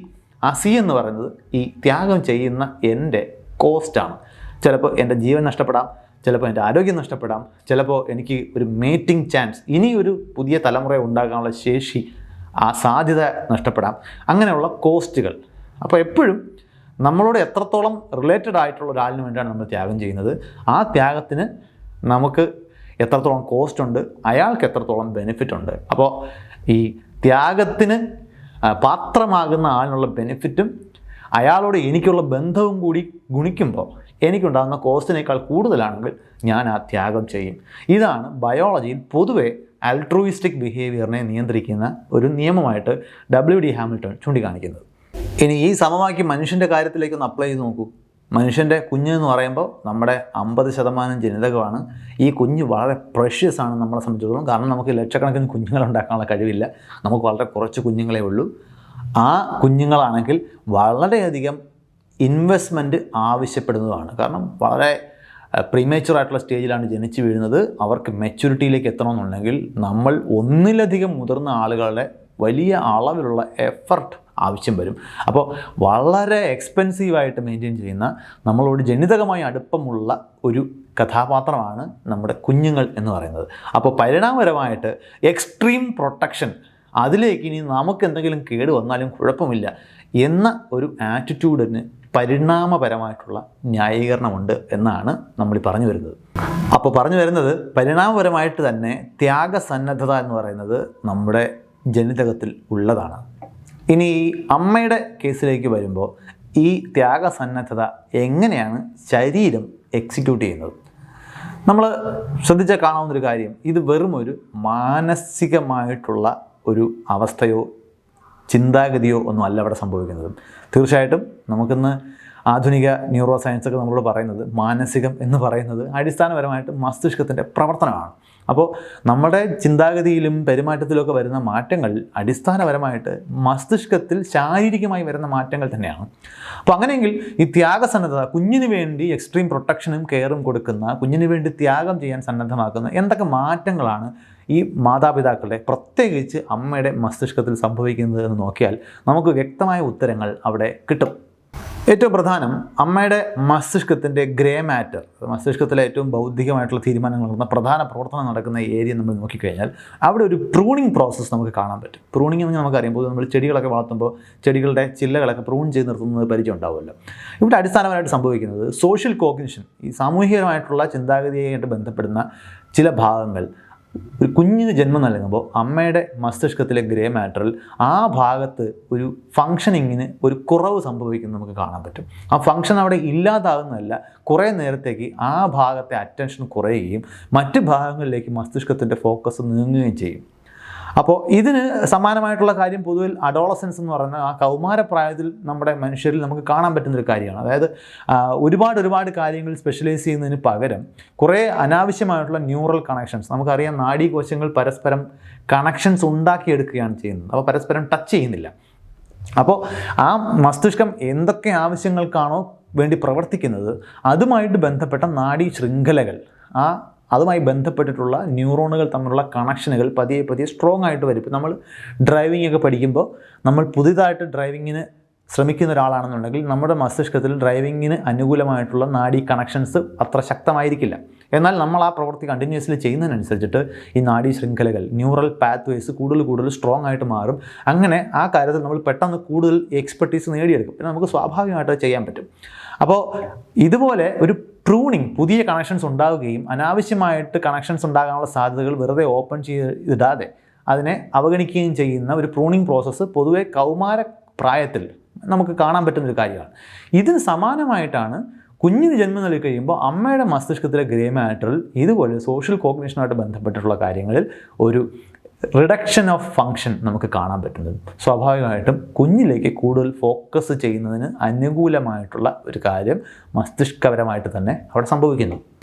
ആ C എന്ന് പറയുന്നത് ഈ ത്യാഗം ചെയ്യുന്ന എൻ്റെ കോസ്റ്റാണ്. ചിലപ്പോൾ എൻ്റെ ജീവൻ നഷ്ടപ്പെടാം, ചിലപ്പോൾ എൻ്റെ ആരോഗ്യം നഷ്ടപ്പെടാം, ചിലപ്പോൾ എനിക്ക് ഒരു മേറ്റിംഗ് ചാൻസ്, ഇനി ഒരു പുതിയ തലമുറ ഉണ്ടാകാനുള്ള ശേഷി, ആ സാധ്യത നഷ്ടപ്പെടാം. അങ്ങനെയുള്ള കോസ്റ്റുകൾ. അപ്പോൾ എപ്പോഴും നമ്മളോട് എത്രത്തോളം റിലേറ്റഡ് ആയിട്ടുള്ള ഒരാളിന് വേണ്ടിയാണ് നമ്മൾ ത്യാഗം ചെയ്യുന്നത്, ആ ത്യാഗത്തിന് നമുക്ക് എത്രത്തോളം കോസ്റ്റ് ഉണ്ട്, അയാൾക്ക് എത്രത്തോളം ബെനിഫിറ്റ് ഉണ്ട്. അപ്പോൾ ഈ ത്യാഗത്തിന് പാത്രമാകുന്ന ആളിനുള്ള ബെനിഫിറ്റും അയാളോട് എനിക്കുള്ള ബന്ധവും കൂടി ഗുണിക്കുമ്പോൾ എനിക്കുണ്ടാകുന്ന കോസ്റ്റിനേക്കാൾ കൂടുതലാണെങ്കിൽ ഞാൻ ആ ത്യാഗം ചെയ്യും. ഇതാണ് ബയോളജിയിൽ പൊതുവെ ആൽട്രൂയിസ്റ്റിക് ബിഹേവിയറിനെ നിയന്ത്രിക്കുന്ന ഒരു നിയമമായിട്ട് WD ഹാമിൽട്ടൺ ചൂണ്ടിക്കാണിക്കുന്നത്. ഇനി ഈ സമവാക്യം മനുഷ്യൻ്റെ കാര്യത്തിലേക്കൊന്ന് അപ്ലൈ ചെയ്ത് നോക്കൂ. മനുഷ്യൻ്റെ കുഞ്ഞ് എന്ന് പറയുമ്പോൾ നമ്മുടെ 50% ജനിതകമാണ്. ഈ കുഞ്ഞ് വളരെ പ്രഷ്യസ് ആണ് നമ്മളെ സംബന്ധിച്ചിടത്തോളം. കാരണം നമുക്ക് ലക്ഷക്കണക്കിന് കുഞ്ഞുങ്ങൾ ഉണ്ടാക്കാനുള്ള കഴിവില്ല, നമുക്ക് വളരെ കുറച്ച് കുഞ്ഞുങ്ങളെ ഉള്ളൂ. ആ കുഞ്ഞുങ്ങളാണെങ്കിൽ വളരെയധികം ഇൻവെസ്റ്റ്മെൻറ്റ് ആവശ്യപ്പെടുന്നതുമാണ്. കാരണം വളരെ പ്രീമേച്ചുറായിട്ടുള്ള സ്റ്റേജിലാണ് ജനിച്ചു വീഴുന്നത്. അവർക്ക് മെച്യൂരിറ്റിയിലേക്ക് എത്തണമെന്നുണ്ടെങ്കിൽ നമ്മൾ ഒന്നിലധികം മുതിർന്ന ആളുകളുടെ വലിയ അളവിലുള്ള എഫർട്ട് ആവശ്യം വരും. അപ്പോൾ വളരെ എക്സ്പെൻസീവായിട്ട് മെയിൻറ്റെയിൻ ചെയ്യുന്ന, നമ്മളോട് ജനിതകമായി അടുപ്പമുള്ള ഒരു കഥാപാത്രമാണ് നമ്മുടെ കുഞ്ഞുങ്ങൾ എന്ന് പറയുന്നത്. അപ്പോൾ പരിണാമപരമായിട്ട് എക്സ്ട്രീം പ്രൊട്ടക്ഷൻ, അതിലേക്ക് ഇനി നമുക്ക് എന്തെങ്കിലും കേട് വന്നാലും കുഴപ്പമില്ല എന്ന ഒരു ആറ്റിറ്റ്യൂഡിന് പരിണാമപരമായിട്ടുള്ള ന്യായീകരണമുണ്ട് എന്നാണ് നമ്മൾ പറഞ്ഞു വരുന്നത്. അപ്പോൾ പറഞ്ഞു വരുന്നത് പരിണാമപരമായിട്ട് തന്നെ ത്യാഗസന്നദ്ധത എന്ന് പറയുന്നത് നമ്മുടെ ജനിതകത്തിൽ ഉള്ളതാണ്. ഇനി ഈ അമ്മയുടെ കേസിലേക്ക് വരുമ്പോൾ ഈ ത്യാഗസന്നദ്ധത എങ്ങനെയാണ് ശരീരം എക്സിക്യൂട്ട് ചെയ്യുന്നത്? നമ്മൾ ശ്രദ്ധിച്ചാൽ കാണാവുന്നൊരു കാര്യം, ഇത് വെറും ഒരു മാനസികമായിട്ടുള്ള ഒരു അവസ്ഥയോ ചിന്താഗതിയോ ഒന്നും അല്ല അവിടെ സംഭവിക്കുന്നത്. തീർച്ചയായിട്ടും നമുക്കിന്ന് ആധുനിക ന്യൂറോ സയൻസൊക്കെ നമ്മളോട് പറയുന്നത് മാനസികം എന്ന് പറയുന്നത് അടിസ്ഥാനപരമായിട്ട് മസ്തിഷ്കത്തിൻ്റെ പ്രവർത്തനമാണ്. അപ്പോൾ നമ്മുടെ ചിന്താഗതിയിലും പെരുമാറ്റത്തിലൊക്കെ വരുന്ന മാറ്റങ്ങൾ അടിസ്ഥാനപരമായിട്ട് മസ്തിഷ്കത്തിൽ ശാരീരികമായി വരുന്ന മാറ്റങ്ങൾ തന്നെയാണ്. അപ്പോൾ അങ്ങനെയെങ്കിൽ ഈ ത്യാഗസന്നദ്ധത, കുഞ്ഞിന് വേണ്ടി എക്സ്ട്രീം പ്രൊട്ടക്ഷനും കെയറും കൊടുക്കുന്ന, കുഞ്ഞിന് വേണ്ടി ത്യാഗം ചെയ്യാൻ സന്നദ്ധമാക്കുന്ന എന്തൊക്കെ മാറ്റങ്ങളാണ് ഈ മാതാപിതാക്കളുടെ, പ്രത്യേകിച്ച് അമ്മയുടെ മസ്തിഷ്കത്തിൽ സംഭവിക്കുന്നത് എന്ന് നോക്കിയാൽ നമുക്ക് വ്യക്തമായ ഉത്തരങ്ങൾ അവിടെ കിട്ടും. ഏറ്റവും പ്രധാനം, അമ്മയുടെ മസ്തിഷ്കത്തിൻ്റെ ഗ്രേ മാറ്റർ, മസ്തിഷ്കത്തിലെ ഏറ്റവും ബൗദ്ധികമായിട്ടുള്ള തീരുമാനങ്ങൾ നടക്കുന്ന, പ്രധാന പ്രവർത്തനം നടക്കുന്ന ഏരിയ നമ്മൾ നോക്കിക്കഴിഞ്ഞാൽ അവിടെ ഒരു പ്രൂണിങ് പ്രോസസ്സ് നമുക്ക് കാണാൻ പറ്റും. പ്രൂണിങ് എന്ന് നമുക്കറിയാം, പൊതുവെ നമ്മൾ ചെടികളൊക്കെ വളർത്തുമ്പോൾ ചെടികളുടെ ചില്ലകളൊക്കെ പ്രൂൺ ചെയ്ത് നിർത്തുന്നത് പരിചയം ഉണ്ടാവുമല്ലോ. ഇവിടെ അടിസ്ഥാനപരമായിട്ട് സംഭവിക്കുന്നത് സോഷ്യൽ കോഗ്നിഷൻ, ഈ സാമൂഹികമായിട്ടുള്ള ചിന്താഗതിയായിട്ട് ബന്ധപ്പെടുന്ന ചില ഭാഗങ്ങൾ ഒരു കുഞ്ഞിന് ജന്മം നൽകുമ്പോൾ അമ്മയുടെ മസ്തിഷ്കത്തിലെ ഗ്രേ മാറ്ററിൽ ആ ഭാഗത്ത് ഒരു ഫങ്ഷനിങ്ങിന് ഒരു കുറവ് സംഭവിക്കുന്നത് നമുക്ക് കാണാൻ പറ്റും. ആ ഫങ്ഷൻ അവിടെ ഇല്ലാതാകുന്നതല്ല, കുറേ നേരത്തേക്ക് ആ ഭാഗത്തെ അറ്റൻഷൻ കുറയുകയും മറ്റ് ഭാഗങ്ങളിലേക്ക് മസ്തിഷ്കത്തിൻ്റെ ഫോക്കസ് നീങ്ങുകയും ചെയ്യും. അപ്പോൾ ഇതിന് സമാനമായിട്ടുള്ള കാര്യം പൊതുവിൽ അഡോളസൻസ് എന്ന് പറയുന്ന ആ കൗമാരപ്രായത്തിൽ നമ്മുടെ മനുഷ്യരിൽ നമുക്ക് കാണാൻ പറ്റുന്നൊരു കാര്യമാണ്. അതായത് ഒരുപാട് കാര്യങ്ങൾ സ്പെഷ്യലൈസ് ചെയ്യുന്നതിന് പകരം കുറേ അനാവശ്യമായിട്ടുള്ള ന്യൂറൽ കണക്ഷൻസ്, നമുക്കറിയാം നാഡീകോശങ്ങൾ പരസ്പരം കണക്ഷൻസ് ഉണ്ടാക്കിയെടുക്കുകയാണ് ചെയ്യുന്നത്, അപ്പോൾ പരസ്പരം ടച്ച് ചെയ്യുന്നില്ല. അപ്പോൾ ആ മസ്തിഷ്കം എന്തൊക്കെ ആവശ്യങ്ങൾക്കാണോ വേണ്ടി പ്രവർത്തിക്കുന്നത് അതുമായിട്ട് ബന്ധപ്പെട്ട നാഡീ ശൃംഖലകൾ, അതുമായി ബന്ധപ്പെട്ടിട്ടുള്ള ന്യൂറോണുകൾ തമ്മിലുള്ള കണക്ഷനുകൾ പതിയെ സ്ട്രോങ് ആയിട്ട് വരും. ഇപ്പോൾ നമ്മൾ ഡ്രൈവിംഗ് ഒക്കെ പഠിക്കുമ്പോൾ നമ്മൾ പുതിയതായിട്ട് ഡ്രൈവിങ്ങിന് ശ്രമിക്കുന്ന ഒരാളാണെന്നുണ്ടെങ്കിൽ നമ്മുടെ മസ്തിഷ്കത്തിൽ ഡ്രൈവിങ്ങിന് അനുകൂലമായിട്ടുള്ള നാഡീ കണക്ഷൻസ് അത്ര ശക്തമായിരിക്കില്ല. എന്നാൽ നമ്മൾ ആ പ്രവൃത്തി കണ്ടിന്യൂസ്ലി ചെയ്യുന്നതിനനുസരിച്ചിട്ട് ഈ നാഡീ ശൃംഖലകൾ, ന്യൂറൽ പാത്വേസ് കൂടുതൽ സ്ട്രോങ് ആയിട്ട് മാറും. അങ്ങനെ ആ കാര്യത്തിൽ നമ്മൾ പെട്ടെന്ന് കൂടുതൽ എക്സ്പെർട്ടീസ് നേടിയെടുക്കും. പിന്നെ നമുക്ക് സ്വാഭാവികമായിട്ട് ചെയ്യാൻ പറ്റും. അപ്പോൾ ഇതുപോലെ ഒരു പ്രൂണിങ്, പുതിയ കണക്ഷൻസ് ഉണ്ടാവുകയും അനാവശ്യമായിട്ട് കണക്ഷൻസ് ഉണ്ടാകാനുള്ള സാധ്യതകൾ വെറുതെ ഓപ്പൺ ചെയ്തിടാതെ അതിനെ അവഗണിക്കുകയും ചെയ്യുന്ന ഒരു പ്രൂണിങ് പ്രോസസ്സ് പൊതുവെ കൗമാര പ്രായത്തിൽ നമുക്ക് കാണാൻ പറ്റുന്നൊരു കാര്യമാണ്. ഇതിന് സമാനമായിട്ടാണ് കുഞ്ഞിന് ജന്മം നൽകി കഴിയുമ്പോൾ അമ്മയുടെ മസ്തിഷ്കത്തിലെ ഗ്രേ മാറ്ററിൽ ഇതുപോലെ സോഷ്യൽ കോഗ്നിഷനുമായിട്ട് ബന്ധപ്പെട്ടിട്ടുള്ള കാര്യങ്ങളിൽ ഒരു റിഡക്ഷൻ ഓഫ് ഫങ്ഷൻ നമുക്ക് കാണാൻ പറ്റുന്നത്. സ്വാഭാവികമായിട്ടും കുഞ്ഞിലേക്ക് കൂടുതൽ ഫോക്കസ് ചെയ്യുന്നതിന് അനുകൂലമായിട്ടുള്ള ഒരു കാര്യം മസ്തിഷ്കപരമായിട്ട് തന്നെ അവിടെ സംഭവിക്കുന്നു.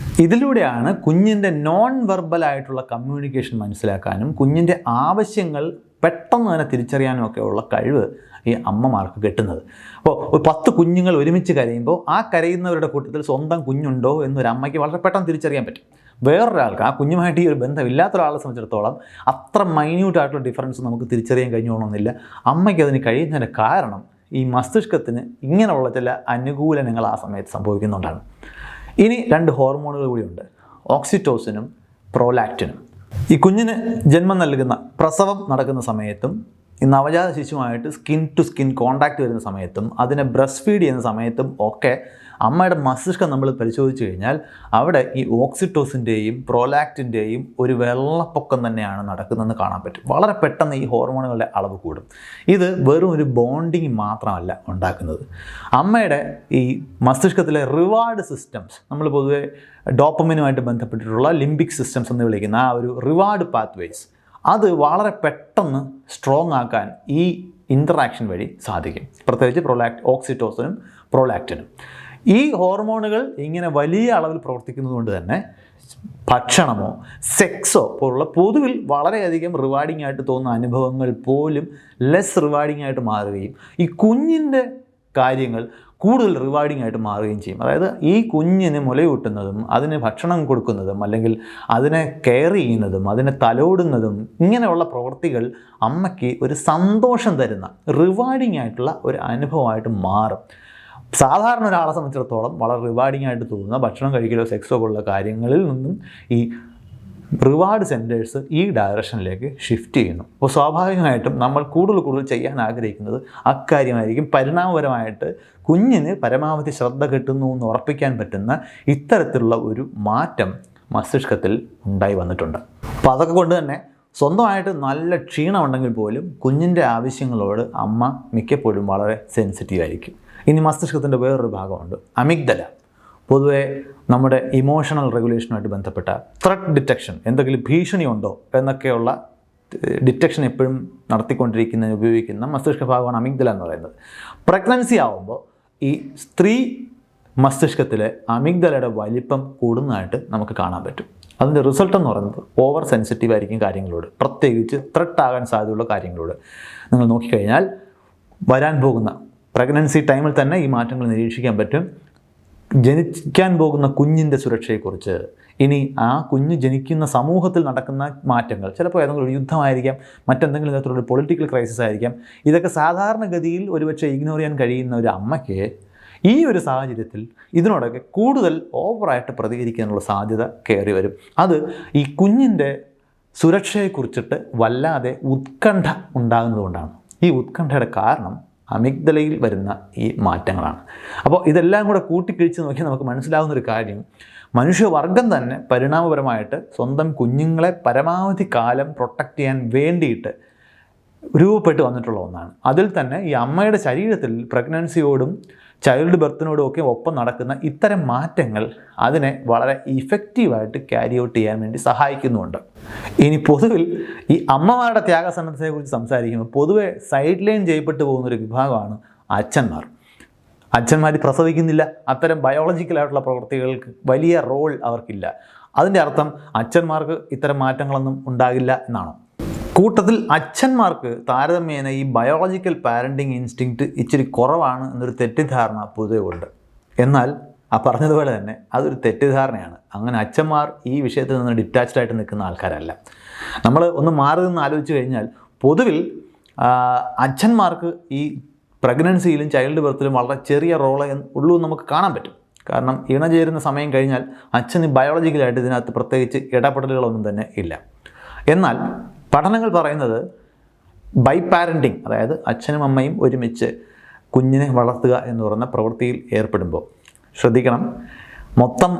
ഇതിലൂടെയാണ് കുഞ്ഞിൻ്റെ നോൺ വെർബലായിട്ടുള്ള കമ്മ്യൂണിക്കേഷൻ മനസ്സിലാക്കാനും കുഞ്ഞിൻ്റെ ആവശ്യങ്ങൾ പെട്ടെന്ന് തന്നെ തിരിച്ചറിയാനും ഒക്കെയുള്ള കഴിവ് ഈ അമ്മമാർക്ക് കിട്ടുന്നത്. അപ്പോൾ ഒരു 10 കുഞ്ഞുങ്ങൾ ഒരുമിച്ച് കരയുമ്പോൾ ആ കരയുന്നവരുടെ കൂട്ടത്തിൽ സ്വന്തം കുഞ്ഞുണ്ടോ എന്നൊരു അമ്മയ്ക്ക് വളരെ പെട്ടെന്ന് തിരിച്ചറിയാൻ പറ്റും. വേറൊരാൾക്ക്, ആ കുഞ്ഞുമായിട്ട് ഈ ഒരു ബന്ധമില്ലാത്ത ഒരാളെ സംബന്ധിച്ചിടത്തോളം അത്ര മൈന്യൂട്ടായിട്ടുള്ള ഡിഫറൻസ് നമുക്ക് തിരിച്ചറിയാൻ കഴിഞ്ഞോണമെന്നില്ല. അമ്മയ്ക്ക് അതിന് കഴിയുന്നതിൻ്റെ കാരണം ഈ മസ്തിഷ്കത്തിന് ഇങ്ങനെയുള്ള ചില അനുകൂലനങ്ങൾ ആ സമയത്ത് സംഭവിക്കുന്നുണ്ടാണ്. ഇനി 2 ഹോർമോണുകൾ കൂടിയുണ്ട്, ഓക്സിറ്റോസിനും പ്രോലാക്റ്റിനും. ഈ കുഞ്ഞിന് ജന്മം നൽകുന്ന, പ്രസവം നടക്കുന്ന സമയത്തും ഈ നവജാത ശിശുവായിട്ട് സ്കിൻ ടു സ്കിൻ കോണ്ടാക്റ്റ് വരുന്ന സമയത്തും അതിനെ ബ്രസ്റ്റ് ഫീഡ് ചെയ്യുന്ന സമയത്തും ഒക്കെ അമ്മയുടെ മസ്തിഷ്കം നമ്മൾ പരിശോധിച്ച് കഴിഞ്ഞാൽ അവിടെ ഈ ഓക്സിറ്റോസിൻ്റെയും പ്രോലാക്റ്റിൻ്റെയും ഒരു വെള്ളപ്പൊക്കം തന്നെയാണ് നടക്കുന്നതെന്ന് കാണാൻ പറ്റും. വളരെ പെട്ടെന്ന് ഈ ഹോർമോണുകളുടെ അളവ് കൂടും. ഇത് വെറും ഒരു ബോണ്ടിങ് മാത്രമല്ല ഉണ്ടാക്കുന്നത്. അമ്മയുടെ ഈ മസ്തിഷ്കത്തിലെ റിവാർഡ് സിസ്റ്റംസ്, നമ്മൾ പൊതുവെ ഡോപ്പമിനുമായിട്ട് ബന്ധപ്പെട്ടിട്ടുള്ള ലിംബിക് സിസ്റ്റംസ് എന്ന് വിളിക്കുന്ന ആ ഒരു റിവാർഡ് പാത്വേസ്, അത് വളരെ പെട്ടെന്ന് സ്ട്രോങ് ആക്കാൻ ഈ ഇൻ്ററാക്ഷൻ വഴി സാധിക്കും. പ്രത്യേകിച്ച് ഓക്സിറ്റോസിനും പ്രോലാക്റ്റിനും. ഈ ഹോർമോണുകൾ ഇങ്ങനെ വലിയ അളവിൽ പ്രവർത്തിക്കുന്നത് കൊണ്ട് തന്നെ ഭക്ഷണമോ സെക്സോ പോലുള്ള പൊതുവിൽ വളരെയധികം റിവാർഡിംഗ് ആയിട്ട് തോന്നുന്ന അനുഭവങ്ങൾ പോലും ലെസ് റിവാർഡിംഗ് ആയിട്ട് മാറുകയും ഈ കുഞ്ഞിൻ്റെ കാര്യങ്ങൾ കൂടുതൽ റിവാർഡിംഗ് ആയിട്ട് മാറുകയും ചെയ്യും. അതായത് ഈ കുഞ്ഞിന് മുലയൂട്ടുന്നതും അതിന് ഭക്ഷണം കൊടുക്കുന്നതും അല്ലെങ്കിൽ അതിനെ കെയർ ചെയ്യുന്നതും അതിനെ തലോടുന്നതും ഇങ്ങനെയുള്ള പ്രവൃത്തികൾ അമ്മയ്ക്ക് ഒരു സന്തോഷം തരുന്ന റിവാർഡിംഗ് ആയിട്ടുള്ള ഒരു അനുഭവമായിട്ട് മാറും. സാധാരണ ഒരാളെ സംബന്ധിച്ചിടത്തോളം വളരെ റിവാർഡിംഗ് ആയിട്ട് തോന്നുന്ന ഭക്ഷണം കഴിക്കലോ സെക്സോ പോലുള്ള കാര്യങ്ങളിൽ നിന്നും ഈ റിവാർഡ് സെൻറ്റേഴ്സ് ഈ ഡയറക്ഷനിലേക്ക് ഷിഫ്റ്റ് ചെയ്യുന്നു. അപ്പോൾ സ്വാഭാവികമായിട്ടും നമ്മൾ കൂടുതൽ ചെയ്യാൻ ആഗ്രഹിക്കുന്നത് അക്കാര്യമായിരിക്കും. പരിണാമപരമായിട്ട് കുഞ്ഞിന് പരമാവധി ശ്രദ്ധ കിട്ടുന്നു എന്ന് ഉറപ്പിക്കാൻ പറ്റുന്ന ഇത്തരത്തിലുള്ള ഒരു മാറ്റം മസ്തിഷ്കത്തിൽ ഉണ്ടായി വന്നിട്ടുണ്ട്. അപ്പോൾ അതൊക്കെ കൊണ്ട് തന്നെ സ്വന്തമായിട്ട് നല്ല ക്ഷീണമുണ്ടെങ്കിൽ പോലും കുഞ്ഞിൻ്റെ ആവശ്യങ്ങളോട് അമ്മ മിക്കപ്പോഴും വളരെ സെൻസിറ്റീവ് ആയിരിക്കും. ഇനി മസ്തിഷ്കത്തിൻ്റെ വേറൊരു ഭാഗമുണ്ട്, അമിഗ്ദല. പൊതുവെ നമ്മുടെ ഇമോഷണൽ റെഗുലേഷനുമായിട്ട് ബന്ധപ്പെട്ട ത്രെറ്റ് ഡിറ്റക്ഷൻ, എന്തെങ്കിലും ഭീഷണി ഉണ്ടോ എന്നൊക്കെയുള്ള ഡിറ്റക്ഷൻ എപ്പോഴും നടത്തിക്കൊണ്ടിരിക്കുന്നതിന് ഉപയോഗിക്കുന്ന മസ്തിഷ്ക ഭാഗമാണ് അമിഗ്ദല എന്ന് പറയുന്നത്. പ്രഗ്നൻസി ആവുമ്പോൾ ഈ സ്ത്രീ മസ്തിഷ്കത്തിലെ അമിഗ്ദലയുടെ വലിപ്പം കൂടുന്നതായിട്ട് നമുക്ക് കാണാൻ പറ്റും. അതിൻ്റെ റിസൾട്ട് എന്ന് പറയുന്നത് ഓവർ സെൻസിറ്റീവ് ആയിരിക്കും കാര്യങ്ങളോട്, പ്രത്യേകിച്ച് ത്രെട്ട് ആകാൻ സാധ്യതയുള്ള കാര്യങ്ങളോട്. നിങ്ങൾ നോക്കിക്കഴിഞ്ഞാൽ വരാൻ പോകുന്ന പ്രഗ്നൻസി ടൈമിൽ തന്നെ ഈ മാറ്റങ്ങൾ നിരീക്ഷിക്കാൻ പറ്റും. ജനിക്കാൻ പോകുന്ന കുഞ്ഞിൻ്റെ സുരക്ഷയെക്കുറിച്ച്, ഇനി ആ കുഞ്ഞ് ജനിക്കുന്ന സമൂഹത്തിൽ നടക്കുന്ന മാറ്റങ്ങൾ, ചിലപ്പോൾ ഏതെങ്കിലും ഒരു യുദ്ധമായിരിക്കാം, മറ്റെന്തെങ്കിലും തരത്തിലുള്ള പൊളിറ്റിക്കൽ ക്രൈസിസ് ആയിരിക്കാം. ഇതൊക്കെ സാധാരണഗതിയിൽ ഒരുപക്ഷെ ഇഗ്നോർ ചെയ്യാൻ കഴിയുന്ന ഒരു അമ്മയ്ക്ക് ഈ ഒരു സാഹചര്യത്തിൽ ഇതിനോടൊക്കെ കൂടുതൽ ഓവറായിട്ട് പ്രതികരിക്കാനുള്ള സാധ്യത കയറി വരും. അത് ഈ കുഞ്ഞിൻ്റെ സുരക്ഷയെക്കുറിച്ചിട്ട് വല്ലാതെ ഉത്കണ്ഠ ഉണ്ടാകുന്നതുകൊണ്ടാണ്. ഈ ഉത്കണ്ഠയുടെ കാരണം അമിഗ്ദലയിൽ വരുന്ന ഈ മാറ്റങ്ങളാണ്. അപ്പോൾ ഇതെല്ലാം കൂടെ കൂട്ടിക്കിഴിച്ച് നോക്കി നമുക്ക് മനസ്സിലാവുന്നൊരു കാര്യം, മനുഷ്യവർഗം തന്നെ പരിണാമപരമായിട്ട് സ്വന്തം കുഞ്ഞുങ്ങളെ പരമാവധി കാലം പ്രൊട്ടക്റ്റ് ചെയ്യാൻ വേണ്ടിയിട്ട് രൂപപ്പെട്ട് വന്നിട്ടുള്ള ഒന്നാണ്. അതിൽ തന്നെ ഈ അമ്മയുടെ ശരീരത്തിൽ പ്രഗ്നൻസിയോടും ചൈൽഡ് ബർത്തിനോടും ഒക്കെ ഒപ്പം നടക്കുന്ന ഇത്തരം മാറ്റങ്ങൾ അതിനെ വളരെ ഇഫക്റ്റീവായിട്ട് ക്യാരി ഔട്ട് ചെയ്യാൻ വേണ്ടി സഹായിക്കുന്നുമുണ്ട്. ഇനി പൊതുവിൽ ഈ അമ്മമാരുടെ ത്യാഗസന്നദ്ധതയെക്കുറിച്ച് സംസാരിക്കുമ്പോൾ പൊതുവെ സൈഡ് ലൈൻ ചെയ്യപ്പെട്ടു പോകുന്നൊരു വിഭാഗമാണ് അച്ഛന്മാർ. അച്ഛന്മാർ പ്രസവിക്കുന്നില്ല, അത്തരം ബയോളജിക്കലായിട്ടുള്ള പ്രവൃത്തികൾക്ക് വലിയ റോൾ അവർക്കില്ല. അതിൻ്റെ അർത്ഥം അച്ഛന്മാർക്ക് ഇത്തരം മാറ്റങ്ങളൊന്നും ഉണ്ടാകില്ല എന്നാണോ? കൂട്ടത്തിൽ അച്ഛന്മാർക്ക് താരതമ്യേന ഈ ബയോളജിക്കൽ പാരൻറ്റിങ് ഇൻസ്റ്റിങ്ക്റ്റ് ഇച്ചിരി കുറവാണ് എന്നൊരു തെറ്റിദ്ധാരണ പൊതുവെ ഉണ്ട്. എന്നാൽ ആ പറഞ്ഞതുപോലെ തന്നെ അതൊരു തെറ്റിദ്ധാരണയാണ്. അങ്ങനെ അച്ഛന്മാർ ഈ വിഷയത്തിൽ നിന്ന് ഡിറ്റാച്ച്ഡ് ആയിട്ട് നിൽക്കുന്ന ആൾക്കാരല്ല. നമ്മൾ ഒന്ന് മാറി നിന്ന് ആലോചിച്ച് കഴിഞ്ഞാൽ പൊതുവിൽ അച്ഛന്മാർക്ക് ഈ പ്രഗ്നൻസിയിലും ചൈൽഡ് ബർത്തിലും വളരെ ചെറിയ റോളേ ഉള്ളൂ എന്ന് നമുക്ക് കാണാൻ പറ്റും. കാരണം ഇണചേരുന്ന സമയം കഴിഞ്ഞാൽ അച്ഛന് ബയോളജിക്കലായിട്ട് ഇതിനകത്ത് പ്രത്യേകിച്ച് ഇടപെടലുകളൊന്നും തന്നെ ഇല്ല. എന്നാൽ പഠനങ്ങൾ പറയുന്നത് ബൈ പാരൻറ്റിങ്, അതായത് അച്ഛനും അമ്മയും ഒരുമിച്ച് കുഞ്ഞിനെ വളർത്തുക എന്ന് പറയുന്ന പ്രവൃത്തിയിൽ ഏർപ്പെടുമ്പോൾ ശ്രദ്ധിക്കണം, മൊത്തം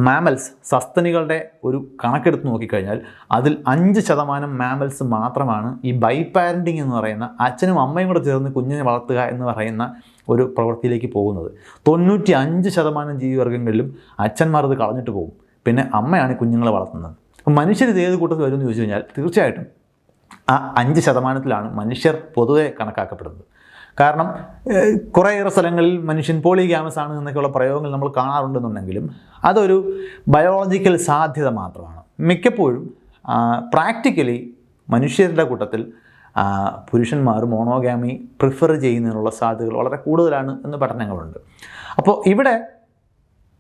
മാമൽസ് സസ്തനികളുടെ ഒരു കണക്കെടുത്ത് നോക്കിക്കഴിഞ്ഞാൽ അതിൽ 5% മാമൽസ് മാത്രമാണ് ഈ ബൈ പാരൻറ്റിങ് എന്ന് പറയുന്ന അച്ഛനും അമ്മയും കൂടെ ചേർന്ന് കുഞ്ഞിനെ വളർത്തുക എന്ന് പറയുന്ന ഒരു പ്രവൃത്തിയിലേക്ക് പോകുന്നത്. 95% ജീവിവർഗ്ഗങ്ങളിലും അച്ഛന്മാർ ഇത് കളഞ്ഞിട്ട് പോകും, പിന്നെ അമ്മയാണ് കുഞ്ഞുങ്ങളെ വളർത്തുന്നത്. അപ്പം മനുഷ്യർ ഇത് ഏത് കൂട്ടത്തിൽ വരുമെന്ന് ചോദിച്ചു കഴിഞ്ഞാൽ തീർച്ചയായിട്ടും ആ 5%-ലാണ് മനുഷ്യർ പൊതുവെ കണക്കാക്കപ്പെടുന്നത്. കാരണം കുറേയേറെ സ്ഥലങ്ങളിൽ മനുഷ്യൻ പോളിഗ്യാമസ് ആണ് എന്നൊക്കെയുള്ള പ്രയോഗങ്ങൾ നമ്മൾ കാണാറുണ്ടെന്നുണ്ടെങ്കിലും അതൊരു ബയോളജിക്കൽ സാധ്യത മാത്രമാണ്. മിക്കപ്പോഴും പ്രാക്ടിക്കലി മനുഷ്യരുടെ കൂട്ടത്തിൽ പുരുഷന്മാർ മോണോഗാമി പ്രിഫർ ചെയ്യുന്നതിനുള്ള സാധ്യതകൾ വളരെ കൂടുതലാണ് എന്ന് പഠനങ്ങളുണ്ട്. അപ്പോൾ ഇവിടെ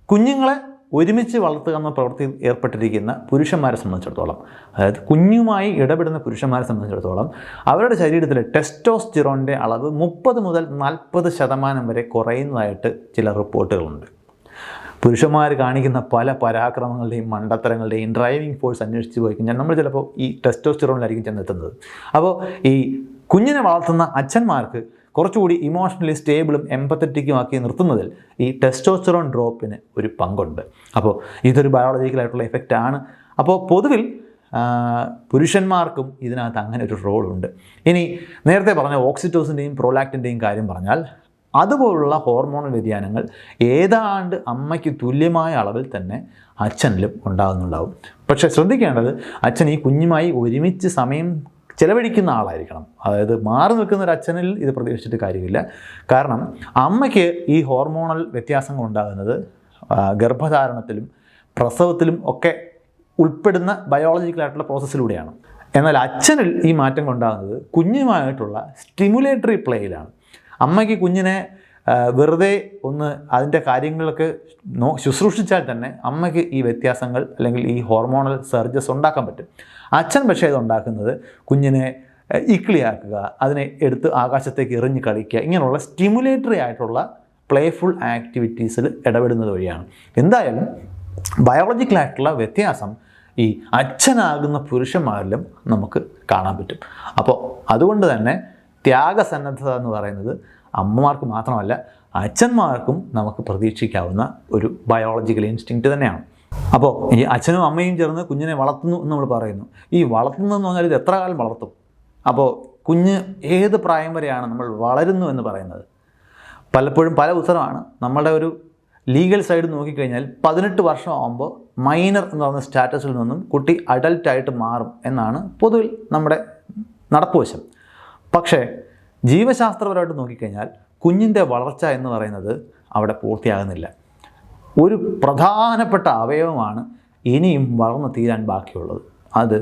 കുഞ്ഞുങ്ങളെ ഒരുമിച്ച് വളർത്തുക എന്ന പ്രവൃത്തിയിൽ ഏർപ്പെട്ടിരിക്കുന്ന പുരുഷന്മാരെ സംബന്ധിച്ചിടത്തോളം, അതായത് കുഞ്ഞുമായി ഇടപെടുന്ന പുരുഷന്മാരെ സംബന്ധിച്ചിടത്തോളം അവരുടെ ശരീരത്തിലെ ടെസ്റ്റോസ്റ്റിറോണിൻ്റെ അളവ് 30 മുതൽ 40% വരെ കുറയുന്നതായിട്ട് ചില റിപ്പോർട്ടുകളുണ്ട്. പുരുഷന്മാർ കാണിക്കുന്ന പല പരാക്രമങ്ങളുടെയും മണ്ടത്തരങ്ങളുടെയും ഡ്രൈവിംഗ് ഫോഴ്സ് അന്വേഷിച്ച് പോയി കഴിഞ്ഞാൽ നമ്മൾ ചിലപ്പോൾ ഈ ടെസ്റ്റോസ്റ്റിറോണിലായിരിക്കും ചെന്നെത്തുന്നത്. അപ്പോൾ ഈ കുഞ്ഞിനെ വളർത്തുന്ന അച്ഛന്മാർക്ക് കുറച്ചുകൂടി ഇമോഷണലി സ്റ്റേബിളും എംപത്തറ്റിക്കുമാക്കി നിർത്തുന്നതിൽ ഈ ടെസ്റ്റോസ്റ്ററോൺ ഡ്രോപ്പിന് ഒരു പങ്കുണ്ട്. അപ്പോൾ ഇതൊരു ബയോളജിക്കലായിട്ടുള്ള എഫക്റ്റാണ്. അപ്പോൾ പൊതുവിൽ പുരുഷന്മാർക്കും ഇതിനകത്ത് അങ്ങനെ ഒരു റോളുണ്ട്. ഇനി നേരത്തെ പറഞ്ഞ ഓക്സിറ്റോസിൻ്റെയും പ്രോലാക്റ്റിൻ്റെയും കാര്യം പറഞ്ഞാൽ അതുപോലുള്ള ഹോർമോണൽ വ്യതിയാനങ്ങൾ ഏതാണ്ട് അമ്മയ്ക്ക് തുല്യമായ അളവിൽ തന്നെ അച്ഛനിലും ഉണ്ടാകുന്നുണ്ടാവും. പക്ഷേ ശ്രദ്ധിക്കേണ്ടത് അച്ഛൻ ഈ കുഞ്ഞുമായി ഒരുമിച്ച് സമയം ചിലവഴിക്കുന്ന ആളായിരിക്കണം. അതായത് മാറി നിൽക്കുന്ന ഒരു അച്ഛനിൽ ഇത് പ്രതീക്ഷിച്ചിട്ട് കാര്യമില്ല. കാരണം അമ്മയ്ക്ക് ഈ ഹോർമോണൽ വ്യത്യാസങ്ങൾ ഉണ്ടാകുന്നത് ഗർഭധാരണത്തിലും പ്രസവത്തിലും ഒക്കെ ഉൾപ്പെടുന്ന ബയോളജിക്കലായിട്ടുള്ള പ്രോസസ്സിലൂടെയാണ്. എന്നാൽ അച്ഛനിൽ ഈ മാറ്റങ്ങൾ ഉണ്ടാകുന്നത് കുഞ്ഞുമായിട്ടുള്ള സ്റ്റിമുലേറ്ററി പ്ലേയിലാണ്. അമ്മയ്ക്ക് കുഞ്ഞിനെ വെറുതെ ഒന്ന് അതിൻ്റെ കാര്യങ്ങളൊക്കെ ശുശ്രൂഷിച്ചാൽ തന്നെ അമ്മയ്ക്ക് ഈ വ്യത്യാസങ്ങൾ അല്ലെങ്കിൽ ഈ ഹോർമോണൽ സർജസ് ഉണ്ടാക്കാൻ പറ്റും. അച്ഛൻ പക്ഷേ ഇത് ഉണ്ടാക്കുന്നത് കുഞ്ഞിനെ ഇക്കിളിയാക്കുക, അതിനെ എടുത്ത് ആകാശത്തേക്ക് എറിഞ്ഞ് കളിക്കുക, ഇങ്ങനെയുള്ള സ്റ്റിമുലേറ്ററി ആയിട്ടുള്ള പ്ലേഫുൾ ആക്ടിവിറ്റീസിൽ ഇടപെടുന്നത് വഴിയാണ്. എന്തായാലും ബയോളജിക്കലായിട്ടുള്ള വ്യത്യാസം ഈ അച്ഛനാകുന്ന പുരുഷന്മാരിലും നമുക്ക് കാണാൻ പറ്റും. അപ്പോൾ അതുകൊണ്ട് തന്നെ ത്യാഗസന്നദ്ധത എന്ന് പറയുന്നത് അമ്മമാർക്ക് മാത്രമല്ല അച്ഛന്മാർക്കും നമുക്ക് പ്രതീക്ഷിക്കാവുന്ന ഒരു ബയോളജിക്കൽ ഇൻസ്റ്റിങ്ക്റ്റ് തന്നെയാണ്. അപ്പോൾ ഈ അച്ഛനും അമ്മയും ചേർന്ന് കുഞ്ഞിനെ വളർത്തുന്നു എന്ന് നമ്മൾ പറയുന്നു. ഈ വളർത്തുന്നതെന്ന് പറഞ്ഞാൽ ഇത് എത്ര കാലം വളർത്തും? അപ്പോൾ കുഞ്ഞ് ഏത് പ്രായം വരെയാണ് നമ്മൾ വളരുന്നു എന്ന് പറയുന്നത്? പലപ്പോഴും പല ഉത്തരമാണ്. നമ്മളുടെ ഒരു ലീഗൽ സൈഡ് നോക്കിക്കഴിഞ്ഞാൽ 18 വർഷമാകുമ്പോൾ മൈനർ എന്ന് പറയുന്ന സ്റ്റാറ്റസിൽ നിന്നും കുട്ടി അഡൽട്ടായിട്ട് മാറും എന്നാണ് പൊതുവിൽ നമ്മുടെ നടപ്പുവശം. പക്ഷേ ജീവശാസ്ത്രപരമായിട്ട് നോക്കിക്കഴിഞ്ഞാൽ കുഞ്ഞിൻ്റെ വളർച്ച എന്ന് പറയുന്നത് അവിടെ പൂർത്തിയാകുന്നില്ല. ഒരു പ്രധാനപ്പെട്ട അവയവമാണ് ഇനിയും വളർന്നു തീരാൻ ബാക്കിയുള്ളത്. അത്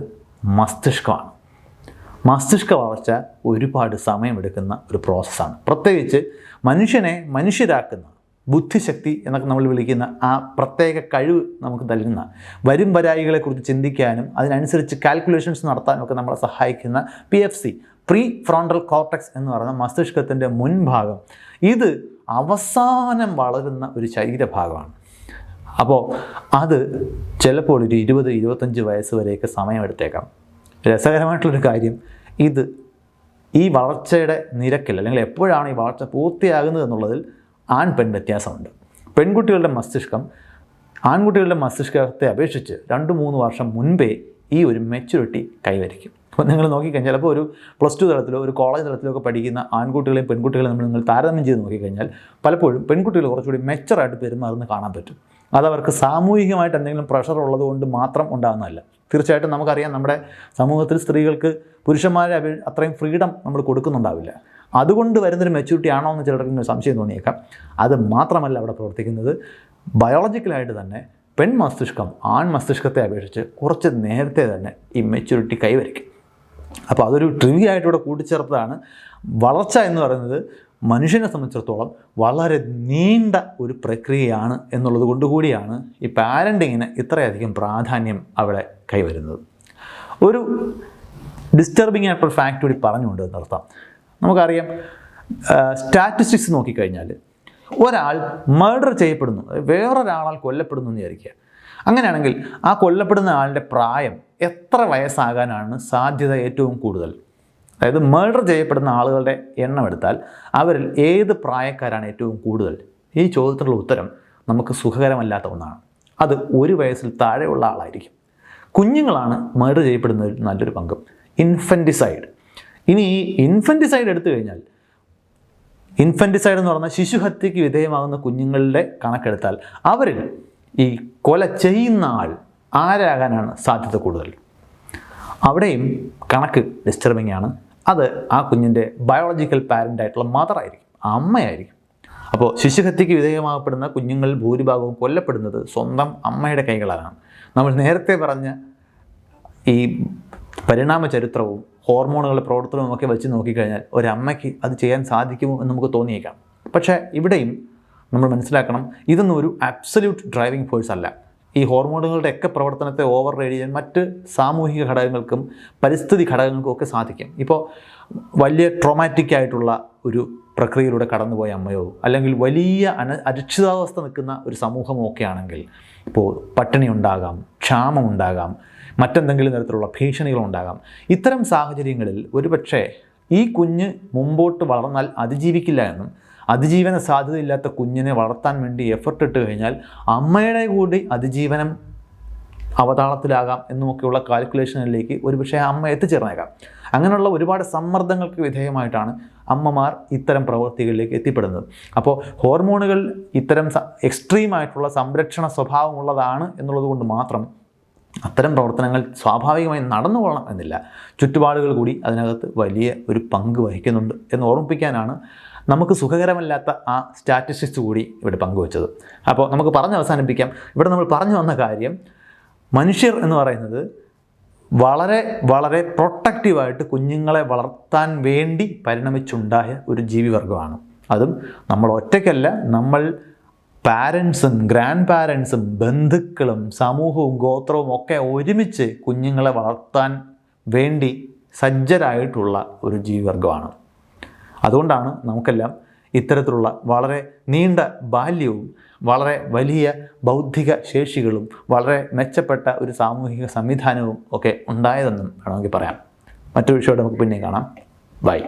മസ്തിഷ്കമാണ്. മസ്തിഷ്ക വളർച്ച ഒരുപാട് സമയമെടുക്കുന്ന ഒരു പ്രോസസ്സാണ്. പ്രത്യേകിച്ച് മനുഷ്യനെ മനുഷ്യരാക്കുന്ന ബുദ്ധിശക്തി എന്നൊക്കെ നമ്മൾ വിളിക്കുന്ന ആ പ്രത്യേക കഴിവ് നമുക്ക് നൽകുന്ന വരും വരായികളെക്കുറിച്ച് ചിന്തിക്കാനും അതിനനുസരിച്ച് കാൽക്കുലേഷൻസ് നടത്താനും ഒക്കെ നമ്മളെ സഹായിക്കുന്ന PFC, പ്രീ ഫ്രോണ്ടൽ കോർട്ടക്സ് എന്ന് പറയുന്ന മസ്തിഷ്കത്തിൻ്റെ മുൻഭാഗം, ഇത് അവസാനം വളരുന്ന ഒരു ശരീരഭാഗമാണ്. അപ്പോൾ അത് ചിലപ്പോൾ ഒരു 20-25 വയസ്സ് വരെയൊക്കെ സമയമെടുത്തേക്കാം. രസകരമായിട്ടുള്ളൊരു കാര്യം, ഇത് ഈ വളർച്ചയുടെ നിരക്കിൽ അല്ലെങ്കിൽ എപ്പോഴാണ് ഈ വളർച്ച പൂർത്തിയാകുന്നത് എന്നുള്ളതിൽ ആൺ പെൺ വ്യത്യാസമുണ്ട്. പെൺകുട്ടികളുടെ മസ്തിഷ്കം ആൺകുട്ടികളുടെ മസ്തിഷ്കത്തെ അപേക്ഷിച്ച് 2-3 വർഷം മുൻപേ ഈ ഒരു മെച്യൂരിറ്റി കൈവരിക്കും. അപ്പോൾ നിങ്ങൾ നോക്കിക്കഴിഞ്ഞാൽ ചിലപ്പോൾ ഒരു +2 തലത്തിലോ ഒരു കോളേജ് തലത്തിലോ ഒക്കെ പഠിക്കുന്ന ആൺകുട്ടികളെയും പെൺകുട്ടികളെയും നിങ്ങൾ താരതമ്യം ചെയ്ത് നോക്കിക്കഴിഞ്ഞാൽ പലപ്പോഴും പെൺകുട്ടികൾ കുറച്ചുകൂടി മെച്ചറായിട്ട് പെരുമാറുന്നത് കാണാൻ പറ്റും. അതവർക്ക് സാമൂഹികമായിട്ട് എന്തെങ്കിലും പ്രഷർ ഉള്ളതുകൊണ്ട് മാത്രം ഉണ്ടാകുന്നതല്ല. തീർച്ചയായിട്ടും നമുക്കറിയാം, നമ്മുടെ സമൂഹത്തിൽ സ്ത്രീകൾക്ക് പുരുഷന്മാരെ അത്രയും ഫ്രീഡം നമ്മൾ കൊടുക്കുന്നുണ്ടാവില്ല. അതുകൊണ്ട് വരുന്നൊരു മെച്യൂരിറ്റി ആണോ എന്ന് ചിലർക്ക് സംശയം തോന്നിയേക്കാം. അത് മാത്രമല്ല അവിടെ പ്രവർത്തിക്കുന്നത്. ബയോളജിക്കലായിട്ട് തന്നെ പെൺ മസ്തിഷ്കം ആൺ മസ്തിഷ്കത്തെ അപേക്ഷിച്ച് കുറച്ച് നേരത്തെ തന്നെ ഈ മെച്യൂരിറ്റി കൈവരിക്കും. അപ്പോൾ അതൊരു ട്രിവിയ ആയിട്ട് ഇവിടെ കൂട്ടിച്ചേർത്തതാണ്. വളർച്ച എന്ന് പറയുന്നത് മനുഷ്യനെ സംബന്ധിച്ചിടത്തോളം വളരെ നീണ്ട ഒരു പ്രക്രിയയാണ് എന്നുള്ളത് കൊണ്ടുകൂടിയാണ് ഈ പാരൻറ്റിങ്ങിന് ഇത്രയധികം പ്രാധാന്യം അവിടെ കൈവരുന്നത്. ഒരു ഡിസ്റ്റർബിംഗ് ആയിട്ടൊരു ഫാക്ട് കൂടി പറഞ്ഞുകൊണ്ട് നിർത്താം. നമുക്കറിയാം, സ്റ്റാറ്റിസ്റ്റിക്സ് നോക്കിക്കഴിഞ്ഞാൽ ഒരാൾ മർഡർ ചെയ്യപ്പെടുന്നു, വേറൊരാളാൽ കൊല്ലപ്പെടുന്നു എന്ന് വിചാരിക്കുക. അങ്ങനെയാണെങ്കിൽ ആ കൊല്ലപ്പെടുന്ന ആളുടെ പ്രായം എത്ര വയസ്സാകാനാണ് സാധ്യത ഏറ്റവും കൂടുതൽ? അതായത് മർഡർ ചെയ്യപ്പെടുന്ന ആളുകളുടെ എണ്ണം എടുത്താൽ അവരിൽ ഏത് പ്രായക്കാരാണ് ഏറ്റവും കൂടുതൽ? ഈ ചോദ്യത്തിനുള്ള ഉത്തരം നമുക്ക് സുഖകരമല്ലാത്ത ഒന്നാണ്. അത് 1 വയസ്സിൽ താഴെയുള്ള ആളായിരിക്കും. കുഞ്ഞുങ്ങളാണ് മർഡർ ചെയ്യപ്പെടുന്നതിൽ നല്ലൊരു പങ്കും. ഇൻഫൻറ്റിസൈഡ്. ഇനി ഈ ഇൻഫൻറ്റിസൈഡ് എടുത്തു കഴിഞ്ഞാൽ, ഇൻഫൻറ്റിസൈഡ് എന്ന് പറഞ്ഞാൽ ശിശുഹത്യയ്ക്ക് വിധേയമാകുന്ന കുഞ്ഞുങ്ങളുടെ കണക്കെടുത്താൽ അവരിൽ ഈ കൊല ചെയ്യുന്ന ആൾ ആരാകാനാണ് സാധ്യത കൂടുതൽ? അവിടെയും കണക്ക് ഡിസ്റ്റർബിംഗ് ആണ്. അത് ആ കുഞ്ഞിൻ്റെ ബയോളജിക്കൽ പാരൻ്റായിട്ടുള്ള മദറായിരിക്കും, അമ്മയായിരിക്കും. അപ്പോൾ ശിശുഹത്യയ്ക്ക് വിധേയമാകപ്പെടുന്ന കുഞ്ഞുങ്ങളിൽ ഭൂരിഭാഗവും കൊല്ലപ്പെടുന്നത് സ്വന്തം അമ്മയുടെ കൈകളാലാണ്. നമ്മൾ നേരത്തെ പറഞ്ഞ ഈ പരിണാമ ചരിത്രവും ഹോർമോണുകളുടെ പ്രവർത്തനവും ഒക്കെ വെച്ച് നോക്കിക്കഴിഞ്ഞാൽ ഒരമ്മയ്ക്ക് അത് ചെയ്യാൻ സാധിക്കുമോ എന്ന് നമുക്ക് തോന്നിയേക്കാം. പക്ഷേ ഇവിടെയും നമ്മൾ മനസ്സിലാക്കണം, ഇതൊന്നും ഒരു അബ്സല്യൂട്ട് ഡ്രൈവിംഗ് ഫോഴ്സ് അല്ല. ഈ ഹോർമോണുകളുടെ ഒക്കെ പ്രവർത്തനത്തെ ഓവർ റൈഡ് ചെയ്യാൻ മറ്റ് സാമൂഹിക ഘടകങ്ങൾക്കും പരിസ്ഥിതി ഘടകങ്ങൾക്കും ഒക്കെ സാധിക്കും. ഇപ്പോൾ വലിയ ട്രോമാറ്റിക് ആയിട്ടുള്ള ഒരു പ്രക്രിയയിലൂടെ കടന്നുപോയ അമ്മയോ അല്ലെങ്കിൽ വലിയ അരക്ഷിതാവസ്ഥ നിൽക്കുന്ന ഒരു സമൂഹമോ ഒക്കെ ആണെങ്കിൽ ഇപ്പോൾ പട്ടിണി ഉണ്ടാകാം, ക്ഷാമം ഉണ്ടാകാം, മറ്റെന്തെങ്കിലും തരത്തിലുള്ള ഭീഷണികളുണ്ടാകാം. ഇത്തരം സാഹചര്യങ്ങളിൽ ഒരുപക്ഷെ ഈ കുഞ്ഞ് മുമ്പോട്ട് വളർന്നാൽ അതിജീവിക്കില്ല എന്നും അതിജീവന സാധ്യതയില്ലാത്ത കുഞ്ഞിനെ വളർത്താൻ വേണ്ടി എഫർട്ട് ഇട്ട് കഴിഞ്ഞാൽ അമ്മയുടെ കൂടി അതിജീവനം അവതാളത്തിലാകാം എന്നുമൊക്കെയുള്ള കാൽക്കുലേഷനിലേക്ക് ഒരുപക്ഷെ അമ്മ എത്തിച്ചേർന്നേക്കാം. അങ്ങനെയുള്ള ഒരുപാട് സമ്മർദ്ദങ്ങൾക്ക് വിധേയമായിട്ടാണ് അമ്മമാർ ഇത്തരം പ്രവൃത്തികളിലേക്ക് എത്തിപ്പെടുന്നത്. അപ്പോൾ ഹോർമോണുകൾ ഇത്തരം എക്സ്ട്രീമായിട്ടുള്ള സംരക്ഷണ സ്വഭാവമുള്ളതാണ് എന്നുള്ളത് കൊണ്ട് മാത്രം അത്തരം പ്രവർത്തനങ്ങൾ സ്വാഭാവികമായി നടന്നുകൊള്ളണം എന്നില്ല. ചുറ്റുപാടുകൾ കൂടി അതിനകത്ത് വലിയ ഒരു പങ്ക് വഹിക്കുന്നുണ്ട് എന്ന് ഓർമ്മിപ്പിക്കാനാണ് നമുക്ക് സുഖകരമല്ലാത്ത ആ സ്റ്റാറ്റിസ്റ്റിക്സ് കൂടി ഇവിടെ പങ്കുവച്ചത്. അപ്പോൾ നമുക്ക് പറഞ്ഞ് അവസാനിപ്പിക്കാം. ഇവിടെ നമ്മൾ പറഞ്ഞു വന്ന കാര്യം, മനുഷ്യർ എന്ന് പറയുന്നത് വളരെ വളരെ പ്രൊട്ടക്റ്റീവായിട്ട് കുഞ്ഞുങ്ങളെ വളർത്താൻ വേണ്ടി പരിണമിച്ചുണ്ടായ ഒരു ജീവിവർഗമാണ്. അതും നമ്മൾ ഒറ്റയ്ക്കല്ല, നമ്മൾ പാരൻസും ഗ്രാൻഡ് പാരൻസും ബന്ധുക്കളും സമൂഹവും ഗോത്രവും ഒക്കെ ഒരുമിച്ച് കുഞ്ഞുങ്ങളെ വളർത്താൻ വേണ്ടി സജ്ജരായിട്ടുള്ള ഒരു ജീവിവർഗമാണ്. അതുകൊണ്ടാണ് നമുക്കെല്ലാം ഇത്തരത്തിലുള്ള വളരെ നീണ്ട ബാല്യവും വളരെ വലിയ ബൗദ്ധിക ശേഷികളും വളരെ മെച്ചപ്പെട്ട ഒരു സാമൂഹിക സംവിധാനവും ഒക്കെ ഉണ്ടായതെന്നും വേണമെങ്കിൽ പറയാം. മറ്റൊരു വിഷയത്തോടെ നമുക്ക് പിന്നെ കാണാം. ബൈ.